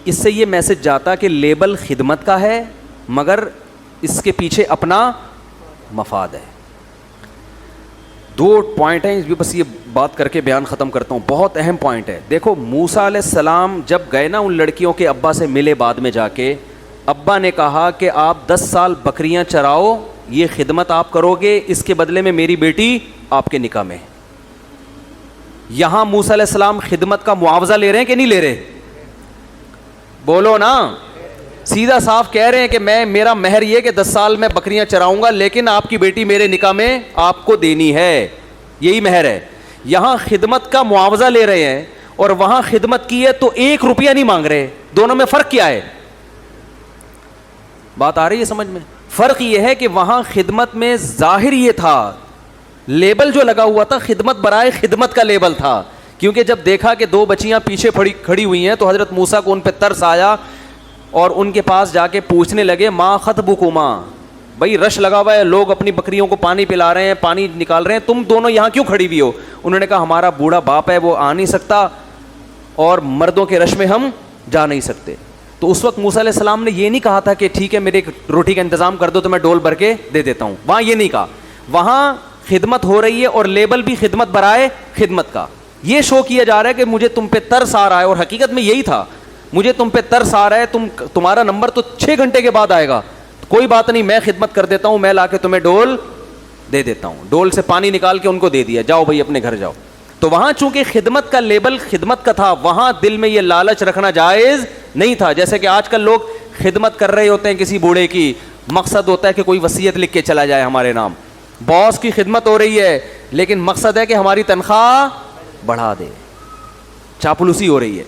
اس سے یہ میسج جاتا کہ لیبل خدمت کا ہے مگر اس کے پیچھے اپنا مفاد ہے. 2 پوائنٹ ہیں، بس یہ بات کر کے بیان ختم کرتا ہوں، بہت اہم پوائنٹ ہے. دیکھو موسیٰ علیہ السلام جب گئے نا ان لڑکیوں کے ابا سے ملے، بعد میں جا کے ابا نے کہا کہ آپ 10 سال بکریاں چراؤ، یہ خدمت آپ کرو گے، اس کے بدلے میں میری بیٹی آپ کے نکاح میں. یہاں موسیٰ علیہ السلام خدمت کا معاوضہ لے رہے ہیں کہ نہیں لے رہے؟ بولو نا. سیدھا صاف کہہ رہے ہیں کہ میرا مہر یہ کہ 10 سال میں بکریاں چراؤں گا، لیکن آپ کی بیٹی میرے نکاح میں آپ کو دینی ہے، یہی مہر ہے. یہاں خدمت کا معاوضہ لے رہے ہیں اور وہاں خدمت کی ہے تو 1 روپیہ نہیں مانگ رہے. دونوں میں فرق کیا ہے؟ بات آ رہی ہے سمجھ میں؟ فرق یہ ہے کہ وہاں خدمت میں ظاہر یہ تھا، لیبل جو لگا ہوا تھا خدمت برائے خدمت کا لیبل تھا. کیونکہ جب دیکھا کہ 2 بچیاں پیچھے کھڑی ہوئی ہیں تو حضرت موسیٰ کو ان پہ ترس آیا اور ان کے پاس جا کے پوچھنے لگے ما خطبکما، بھائی رش لگا ہوا ہے، لوگ اپنی بکریوں کو پانی پلا رہے ہیں، پانی نکال رہے ہیں، تم دونوں یہاں کیوں کھڑی ہوئی ہو؟ انہوں نے کہا ہمارا بوڑھا باپ ہے، وہ آ نہیں سکتا اور مردوں کے رش میں ہم جا نہیں سکتے. تو اس وقت موسیٰ علیہ السلام نے یہ نہیں کہا تھا کہ ٹھیک ہے میرے روٹی کا انتظام کر دو تو میں ڈول بھر کے دے دیتا ہوں. وہاں یہ نہیں کہا. وہاں خدمت ہو رہی ہے اور لیبل بھی خدمت برائے خدمت کا. یہ شو کیا جا رہا ہے کہ مجھے تم پہ ترس آ رہا ہے، اور حقیقت میں یہی تھا، مجھے تم پہ ترس آ رہا ہے، تمہارا نمبر تو 6 گھنٹے کے بعد آئے گا، کوئی بات نہیں، میں خدمت کر دیتا ہوں، میں لا کے تمہیں ڈول دے دیتا ہوں. ڈول سے پانی نکال کے ان کو دے دیا، جاؤ بھائی اپنے گھر جاؤ. تو وہاں چونکہ خدمت کا لیبل خدمت کا تھا، وہاں دل میں یہ لالچ رکھنا جائز نہیں تھا. جیسے کہ آج کل لوگ خدمت کر رہے ہوتے ہیں کسی بوڑھے کی، مقصد ہوتا ہے کہ کوئی وصیت لکھ کے چلا جائے ہمارے نام. باس کی خدمت ہو رہی ہے لیکن مقصد ہے کہ ہماری تنخواہ بڑھا دے، چاپلوسی ہو رہی ہے.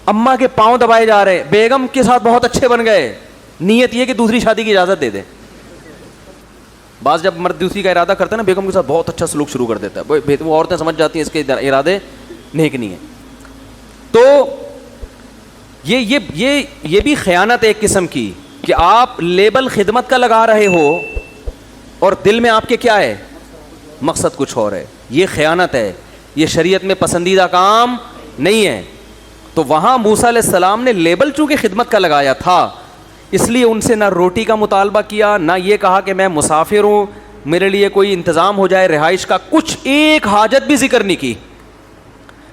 اماں کے پاؤں دبائے جا رہے، بیگم کے ساتھ بہت اچھے بن گئے، نیت یہ کہ دوسری شادی کی اجازت دے دیں. بعض جب مرد دوسری کا ارادہ کرتا ہے نا، بیگم کے ساتھ بہت اچھا سلوک شروع کر دیتا ہے، وہ عورتیں سمجھ جاتی ہیں اس کے ارادے نیک نہیں ہے. تو یہ بھی خیانت ہے ایک قسم کی کہ آپ لیبل خدمت کا لگا رہے ہو اور دل میں آپ کے کیا ہے, مقصد کچھ اور ہے. یہ خیانت ہے, یہ شریعت میں پسندیدہ کام نہیں ہے. تو وہاں موسیٰ علیہ السلام نے لیبل چونکہ خدمت کا لگایا تھا, اس لیے ان سے نہ روٹی کا مطالبہ کیا, نہ یہ کہا کہ میں مسافر ہوں میرے لیے کوئی انتظام ہو جائے رہائش کا, کچھ ایک حاجت بھی ذکر نہیں کی.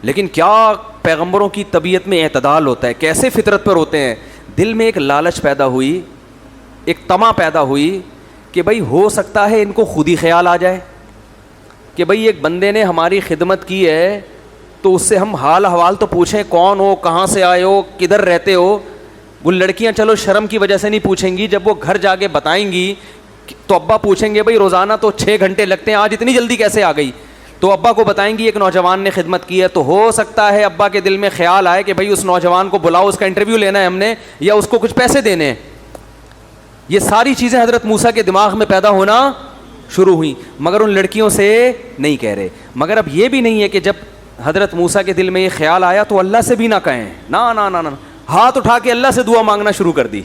لیکن کیا پیغمبروں کی طبیعت میں اعتدال ہوتا ہے, کیسے فطرت پر ہوتے ہیں. دل میں ایک لالچ پیدا ہوئی, ایک طمع پیدا ہوئی کہ بھائی ہو سکتا ہے ان کو خود ہی خیال آ جائے کہ بھائی ایک بندے نے ہماری خدمت کی ہے تو اس سے ہم حال احوال تو پوچھیں, کون ہو, کہاں سے آئے ہو, کدھر رہتے ہو. وہ لڑکیاں چلو شرم کی وجہ سے نہیں پوچھیں گی, جب وہ گھر جا کے بتائیں گی تو ابا پوچھیں گے بھائی روزانہ تو 6 گھنٹے لگتے ہیں, آج اتنی جلدی کیسے آ گئی. تو ابا کو بتائیں گی ایک نوجوان نے خدمت کی ہے, تو ہو سکتا ہے ابا کے دل میں خیال آئے کہ بھائی اس نوجوان کو بلاؤ, اس کا انٹرویو لینا ہے ہم نے, یا اس کو کچھ پیسے دینے ہیں. یہ ساری چیزیں حضرت موسیٰ کے دماغ میں پیدا ہونا شروع ہوئی, مگر ان لڑکیوں سے نہیں کہہ رہے. مگر اب یہ بھی نہیں ہے کہ جب حضرت موسیٰ کے دل میں یہ خیال آیا تو اللہ سے بھی نہ کہیں, نہ ہاتھ اٹھا کے اللہ سے دعا مانگنا شروع کر دی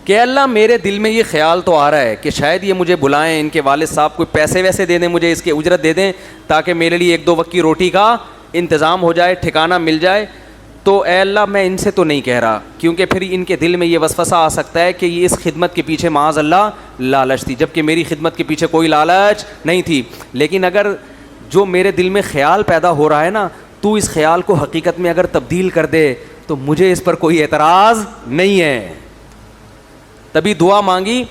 کہ اللہ میرے دل میں یہ خیال تو آ رہا ہے کہ شاید یہ مجھے بلائیں, ان کے والد صاحب کوئی پیسے ویسے دے دیں مجھے, اس کی اجرت دے دیں تاکہ میرے لیے 1-2 وقت کی روٹی کا انتظام ہو جائے, ٹھکانہ مل جائے. تو اے اللہ میں ان سے تو نہیں کہہ رہا, کیونکہ پھر ان کے دل میں یہ وسوسہ آ سکتا ہے کہ یہ اس خدمت کے پیچھے معاذ اللہ لالچ تھی, جبکہ میری خدمت کے پیچھے کوئی لالچ نہیں تھی. لیکن اگر جو میرے دل میں خیال پیدا ہو رہا ہے نا, تو اس خیال کو حقیقت میں اگر تبدیل کر دے تو مجھے اس پر کوئی اعتراض نہیں ہے. تبھی دعا مانگی.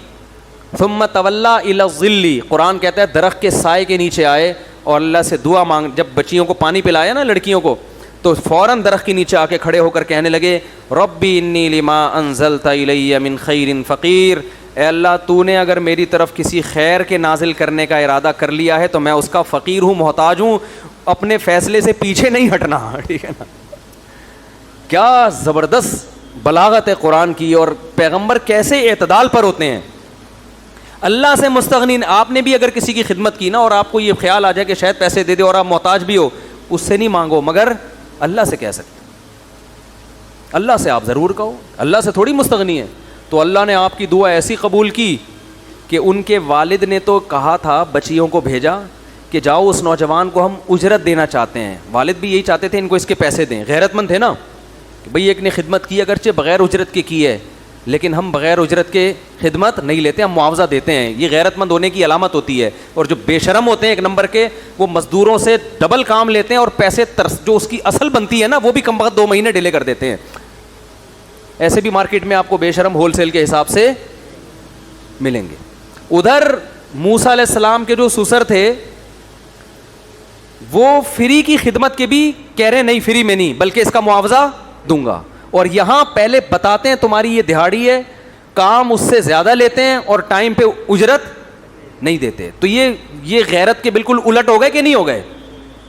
ثم تولی الی الظل, قرآن کہتا ہے درخت کے سائے کے نیچے آئے اور اللہ سے دعا مانگ. جب بچیوں کو پانی پلایا نا لڑکیوں کو, تو فوراً درخت کے نیچے آ کے کھڑے ہو کر کہنے لگے ربی انی لما انزلت الی من خیر فقیر, اے اللہ تو نے اگر میری طرف کسی خیر کے نازل کرنے کا ارادہ کر لیا ہے تو میں اس کا فقیر ہوں, محتاج ہوں, اپنے فیصلے سے پیچھے نہیں ہٹنا. ٹھیک ہے نا, کیا زبردست بلاغت ہے قرآن کی, اور پیغمبر کیسے اعتدال پر ہوتے ہیں. اللہ سے مستغنی, آپ نے بھی اگر کسی کی خدمت کی نا اور آپ کو یہ خیال آ جائے کہ شاید پیسے دے دے اور آپ محتاج بھی ہو, اس سے نہیں مانگو, مگر اللہ سے کہہ سکتے, اللہ سے آپ ضرور کہو, اللہ سے تھوڑی مستغنی ہے. تو اللہ نے آپ کی دعا ایسی قبول کی کہ ان کے والد نے تو کہا تھا, بچیوں کو بھیجا کہ جاؤ اس نوجوان کو ہم اجرت دینا چاہتے ہیں. والد بھی یہی چاہتے تھے ان کو اس کے پیسے دیں, غیرت مند تھے نا کہ بھئی ایک نے خدمت کی اگرچہ بغیر اجرت کی ہے, لیکن ہم بغیر اجرت کے خدمت نہیں لیتے, ہم معاوضہ دیتے ہیں. یہ غیرت مند ہونے کی علامت ہوتی ہے. اور جو بے شرم ہوتے ہیں ایک نمبر کے, وہ مزدوروں سے ڈبل کام لیتے ہیں اور پیسے جو اس کی اصل بنتی ہے نا وہ بھی کم وقت 2 مہینے ڈیلے کر دیتے ہیں. ایسے بھی مارکیٹ میں آپ کو بے شرم ہول سیل کے حساب سے ملیں گے. ادھر موسیٰ علیہ السلام کے جو سسر تھے وہ فری کی خدمت کے بھی کہہ رہے نہیں, فری میں نہیں بلکہ اس کا معاوضہ دوں گا. اور یہاں پہلے بتاتے ہیں تمہاری یہ دہاڑی ہے, کام اس سے زیادہ لیتے ہیں اور ٹائم پہ اجرت نہیں دیتے. تو یہ غیرت کے بالکل الٹ ہو گئے کہ نہیں ہو گئے؟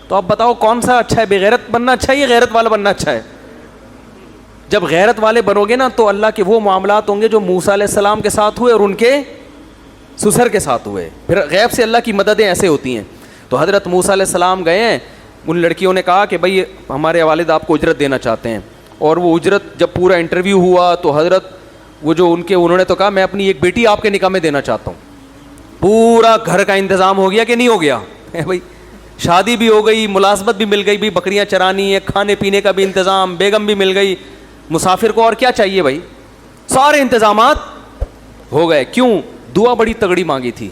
تو اب بتاؤ کون سا اچھا ہے, بے غیرت بننا اچھا ہے یا غیرت والا بننا اچھا ہے؟ جب غیرت والے بنو گے نا تو اللہ کے وہ معاملات ہوں گے جو موسیٰ علیہ السلام کے ساتھ ہوئے اور ان کے سسر کے ساتھ ہوئے. پھر غیب سے اللہ کی مددیں ایسے ہوتی ہیں. تو حضرت موسیٰ علیہ السلام گئے ہیں, ان لڑکیوں نے کہا کہ بھئی ہمارے والد آپ کو اجرت دینا چاہتے ہیں. اور وہ اجرت جب پورا انٹرویو ہوا تو حضرت وہ جو انہوں نے تو کہا میں اپنی ایک بیٹی آپ کے نکاح میں دینا چاہتا ہوں. پورا گھر کا انتظام ہو گیا کہ نہیں ہو گیا بھائی, شادی بھی ہو گئی, ملازمت بھی مل گئی, بھی بکریاں چرانی ہے, کھانے پینے کا بھی انتظام, بیگم بھی مل گئی, مسافر کو اور کیا چاہیے بھائی, سارے انتظامات ہو گئے. کیوں؟ دعا بڑی تگڑی مانگی تھی.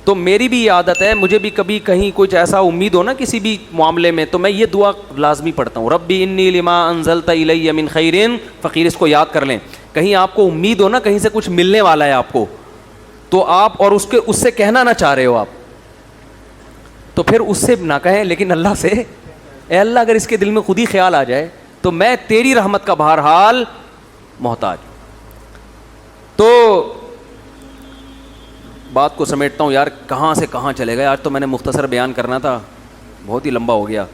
تو میری بھی یہ عادت ہے, مجھے بھی کبھی کہیں کچھ ایسا امید ہو نا کسی بھی معاملے میں تو میں یہ دعا لازمی پڑھتا ہوں, ربی انی لما انزلت الی من خیر فقیر. اس کو یاد کر لیں, کہیں آپ کو امید ہو نا کہیں سے کچھ ملنے والا ہے آپ کو, تو آپ اور اس سے کہنا نہ چاہ رہے ہو آپ, تو پھر اس سے نہ کہیں, لیکن اللہ سے, اے اللہ اگر اس کے دل میں خود ہی خیال آ جائے تو میں تیری رحمت کا بہرحال محتاج. تو بات کو سمیٹتا ہوں یار, کہاں سے کہاں چلے گئے. آج تو میں نے مختصر بیان کرنا تھا, بہت ہی لمبا ہو گیا.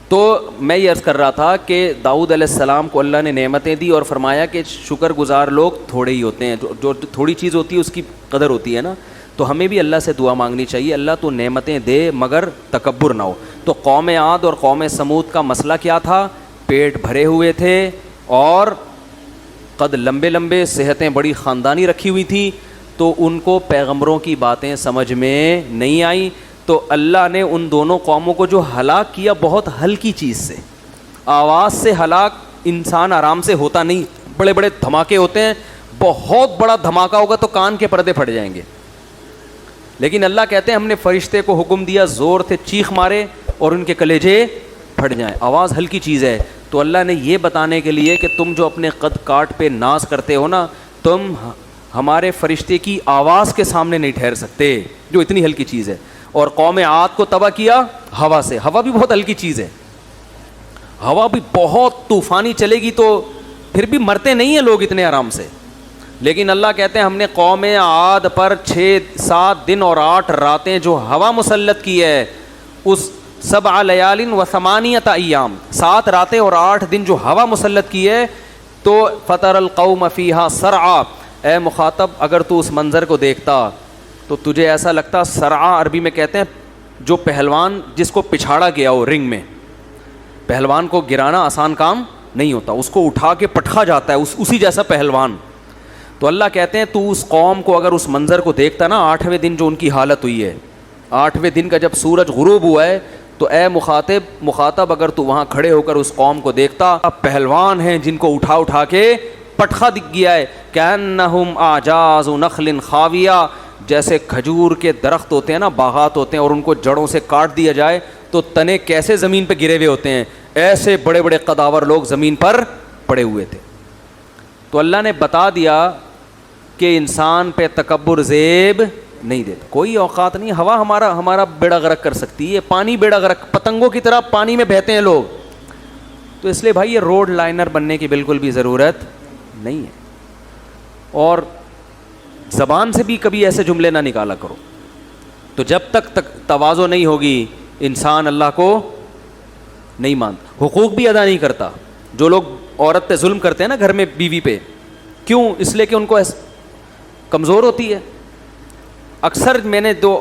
تو میں یہ عرض کر رہا تھا کہ داؤد علیہ السلام کو اللہ نے نعمتیں دی اور فرمایا کہ شکر گزار لوگ تھوڑے ہی ہوتے ہیں, جو تھوڑی چیز ہوتی ہے اس کی قدر ہوتی ہے نا. تو ہمیں بھی اللہ سے دعا مانگنی چاہیے, اللہ تو نعمتیں دے مگر تکبر نہ ہو. تو قوم عاد اور قوم سمود کا مسئلہ کیا تھا؟ پیٹ بھرے ہوئے تھے اور قد لمبے لمبے, صحتیں بڑی خاندانی رکھی ہوئی تھیں, تو ان کو پیغمبروں کی باتیں سمجھ میں نہیں آئیں. تو اللہ نے ان دونوں قوموں کو جو ہلاک کیا بہت ہلکی چیز سے, آواز سے ہلاک انسان آرام سے ہوتا نہیں, بڑے بڑے دھماکے ہوتے ہیں, بہت بڑا دھماکہ ہوگا تو کان کے پردے پھٹ جائیں گے. لیکن اللہ کہتے ہیں ہم نے فرشتے کو حکم دیا, زور سے چیخ مارے اور ان کے کلیجے پھٹ جائیں. آواز ہلکی چیز ہے. تو اللہ نے یہ بتانے کے لیے کہ تم جو اپنے قد کاٹ پہ ناز کرتے ہو نا, تم ہمارے فرشتے کی آواز کے سامنے نہیں ٹھہر سکتے جو اتنی ہلکی چیز ہے. اور قوم عاد کو تباہ کیا ہوا سے. ہوا بھی بہت ہلکی چیز ہے, ہوا بھی بہت طوفانی چلے گی تو پھر بھی مرتے نہیں ہیں لوگ اتنے آرام سے. لیکن اللہ کہتے ہیں ہم نے قوم عاد پر 6-7 دن اور 8 راتیں جو ہوا مسلط کی ہے, اس 7 لیال و 8 ایام, 7 راتیں اور 8 دن جو ہوا مسلط کی ہے, تو فطر القوم فیہا سرعا. اے مخاطب اگر تو اس منظر کو دیکھتا تو تجھے ایسا لگتا, سرعا عربی میں کہتے ہیں جو پہلوان جس کو پچھاڑا گیا ہو رنگ میں, پہلوان کو گرانا آسان کام نہیں ہوتا, اس کو اٹھا کے پٹخا جاتا ہے, اسی جیسا پہلوان. تو اللہ کہتے ہیں تو اس قوم کو اگر اس منظر کو دیکھتا نا, 8ویں دن جو ان کی حالت ہوئی ہے, 8ویں دن کا جب سورج غروب ہوا ہے, تو اے مخاطب اگر تو وہاں کھڑے ہو کر اس قوم کو دیکھتا, پہلوان ہیں جن کو اٹھا کے پٹخا دکھ گیا ہے. کأنہم اعجاز نخل خاویہ, جیسے کھجور کے درخت ہوتے ہیں نا, باغات ہوتے ہیں, اور ان کو جڑوں سے کاٹ دیا جائے تو تنے کیسے زمین پہ گرے ہوئے ہوتے ہیں, ایسے بڑے بڑے قداور لوگ زمین پر پڑے ہوئے تھے. تو اللہ نے بتا دیا کہ انسان پہ تکبر زیب نہیں دیتا, کوئی اوقات نہیں. ہوا ہمارا بیڑا غرق کر سکتی ہے, پانی بیڑا غرق, پتنگوں کی طرح پانی میں بہتے ہیں لوگ. تو اس لیے بھائی یہ روڈ لائنر بننے کی بالکل بھی ضرورت نہیں ہے. اور زبان سے بھی کبھی ایسے جملے نہ نکالا کرو. تو جب تک تواضع نہیں ہوگی انسان اللہ کو نہیں مانتا, حقوق بھی ادا نہیں کرتا. جو لوگ عورت پہ ظلم کرتے ہیں نا گھر میں بیوی پہ, کیوں؟ اس لیے کہ ان کو کمزور ہوتی ہے. اکثر میں نے 2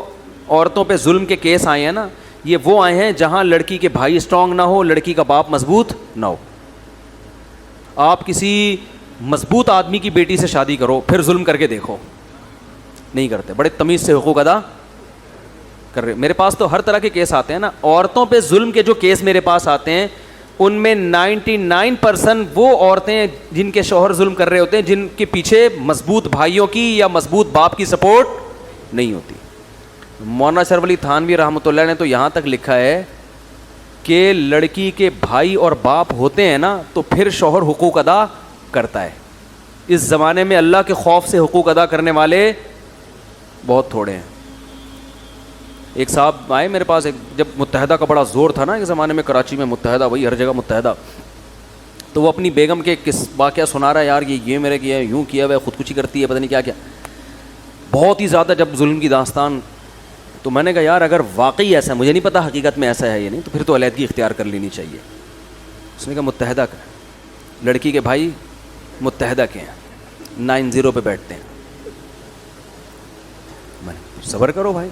عورتوں پہ ظلم کے کیس آئے ہیں نا, یہ وہ آئے ہیں جہاں لڑکی کے بھائی اسٹرانگ نہ ہو, لڑکی کا باپ مضبوط نہ ہو. آپ کسی مضبوط آدمی کی بیٹی سے شادی کرو, پھر ظلم کر کے دیکھو, نہیں کرتے, بڑے تمیز سے حقوق ادا کر رہے. میرے پاس تو ہر طرح کے کیس آتے ہیں نا, عورتوں پہ ظلم کے جو کیس میرے پاس آتے ہیں ان میں 99% وہ عورتیں جن کے شوہر ظلم کر رہے ہوتے ہیں, جن کے پیچھے مضبوط بھائیوں کی یا مضبوط باپ کی سپورٹ نہیں ہوتی. مولانا اشرف علی تھانوی رحمۃ اللہ نے تو یہاں تک لکھا ہے کہ لڑکی کے بھائی اور باپ ہوتے ہیں نا تو پھر شوہر حقوق ادا کرتا ہے. اس زمانے میں اللہ کے خوف سے حقوق ادا کرنے والے بہت تھوڑے ہیں. ایک صاحب آئے میرے پاس, جب متحدہ کا بڑا زور تھا نا ایک زمانے میں, کراچی میں متحدہ, وہی ہر جگہ متحدہ, تو وہ اپنی بیگم کے کس واقعہ سنا رہا ہے, یار یہ میرے کیا ہے, یوں کیا ہوا ہے, خودکشی کرتی ہے, پتہ نہیں کیا کیا, بہت ہی زیادہ جب ظلم کی داستان. تو میں نے کہا یار اگر واقعی ایسا ہے, مجھے نہیں پتا حقیقت میں ایسا ہے یا نہیں, تو پھر تو علیحدگی اختیار کر لینی چاہیے. اس نے کہا متحدہ کا, لڑکی کے بھائی متحدہ کے ہیں, 90 پہ بیٹھتے ہیں. میں نے صبر کرو بھائی.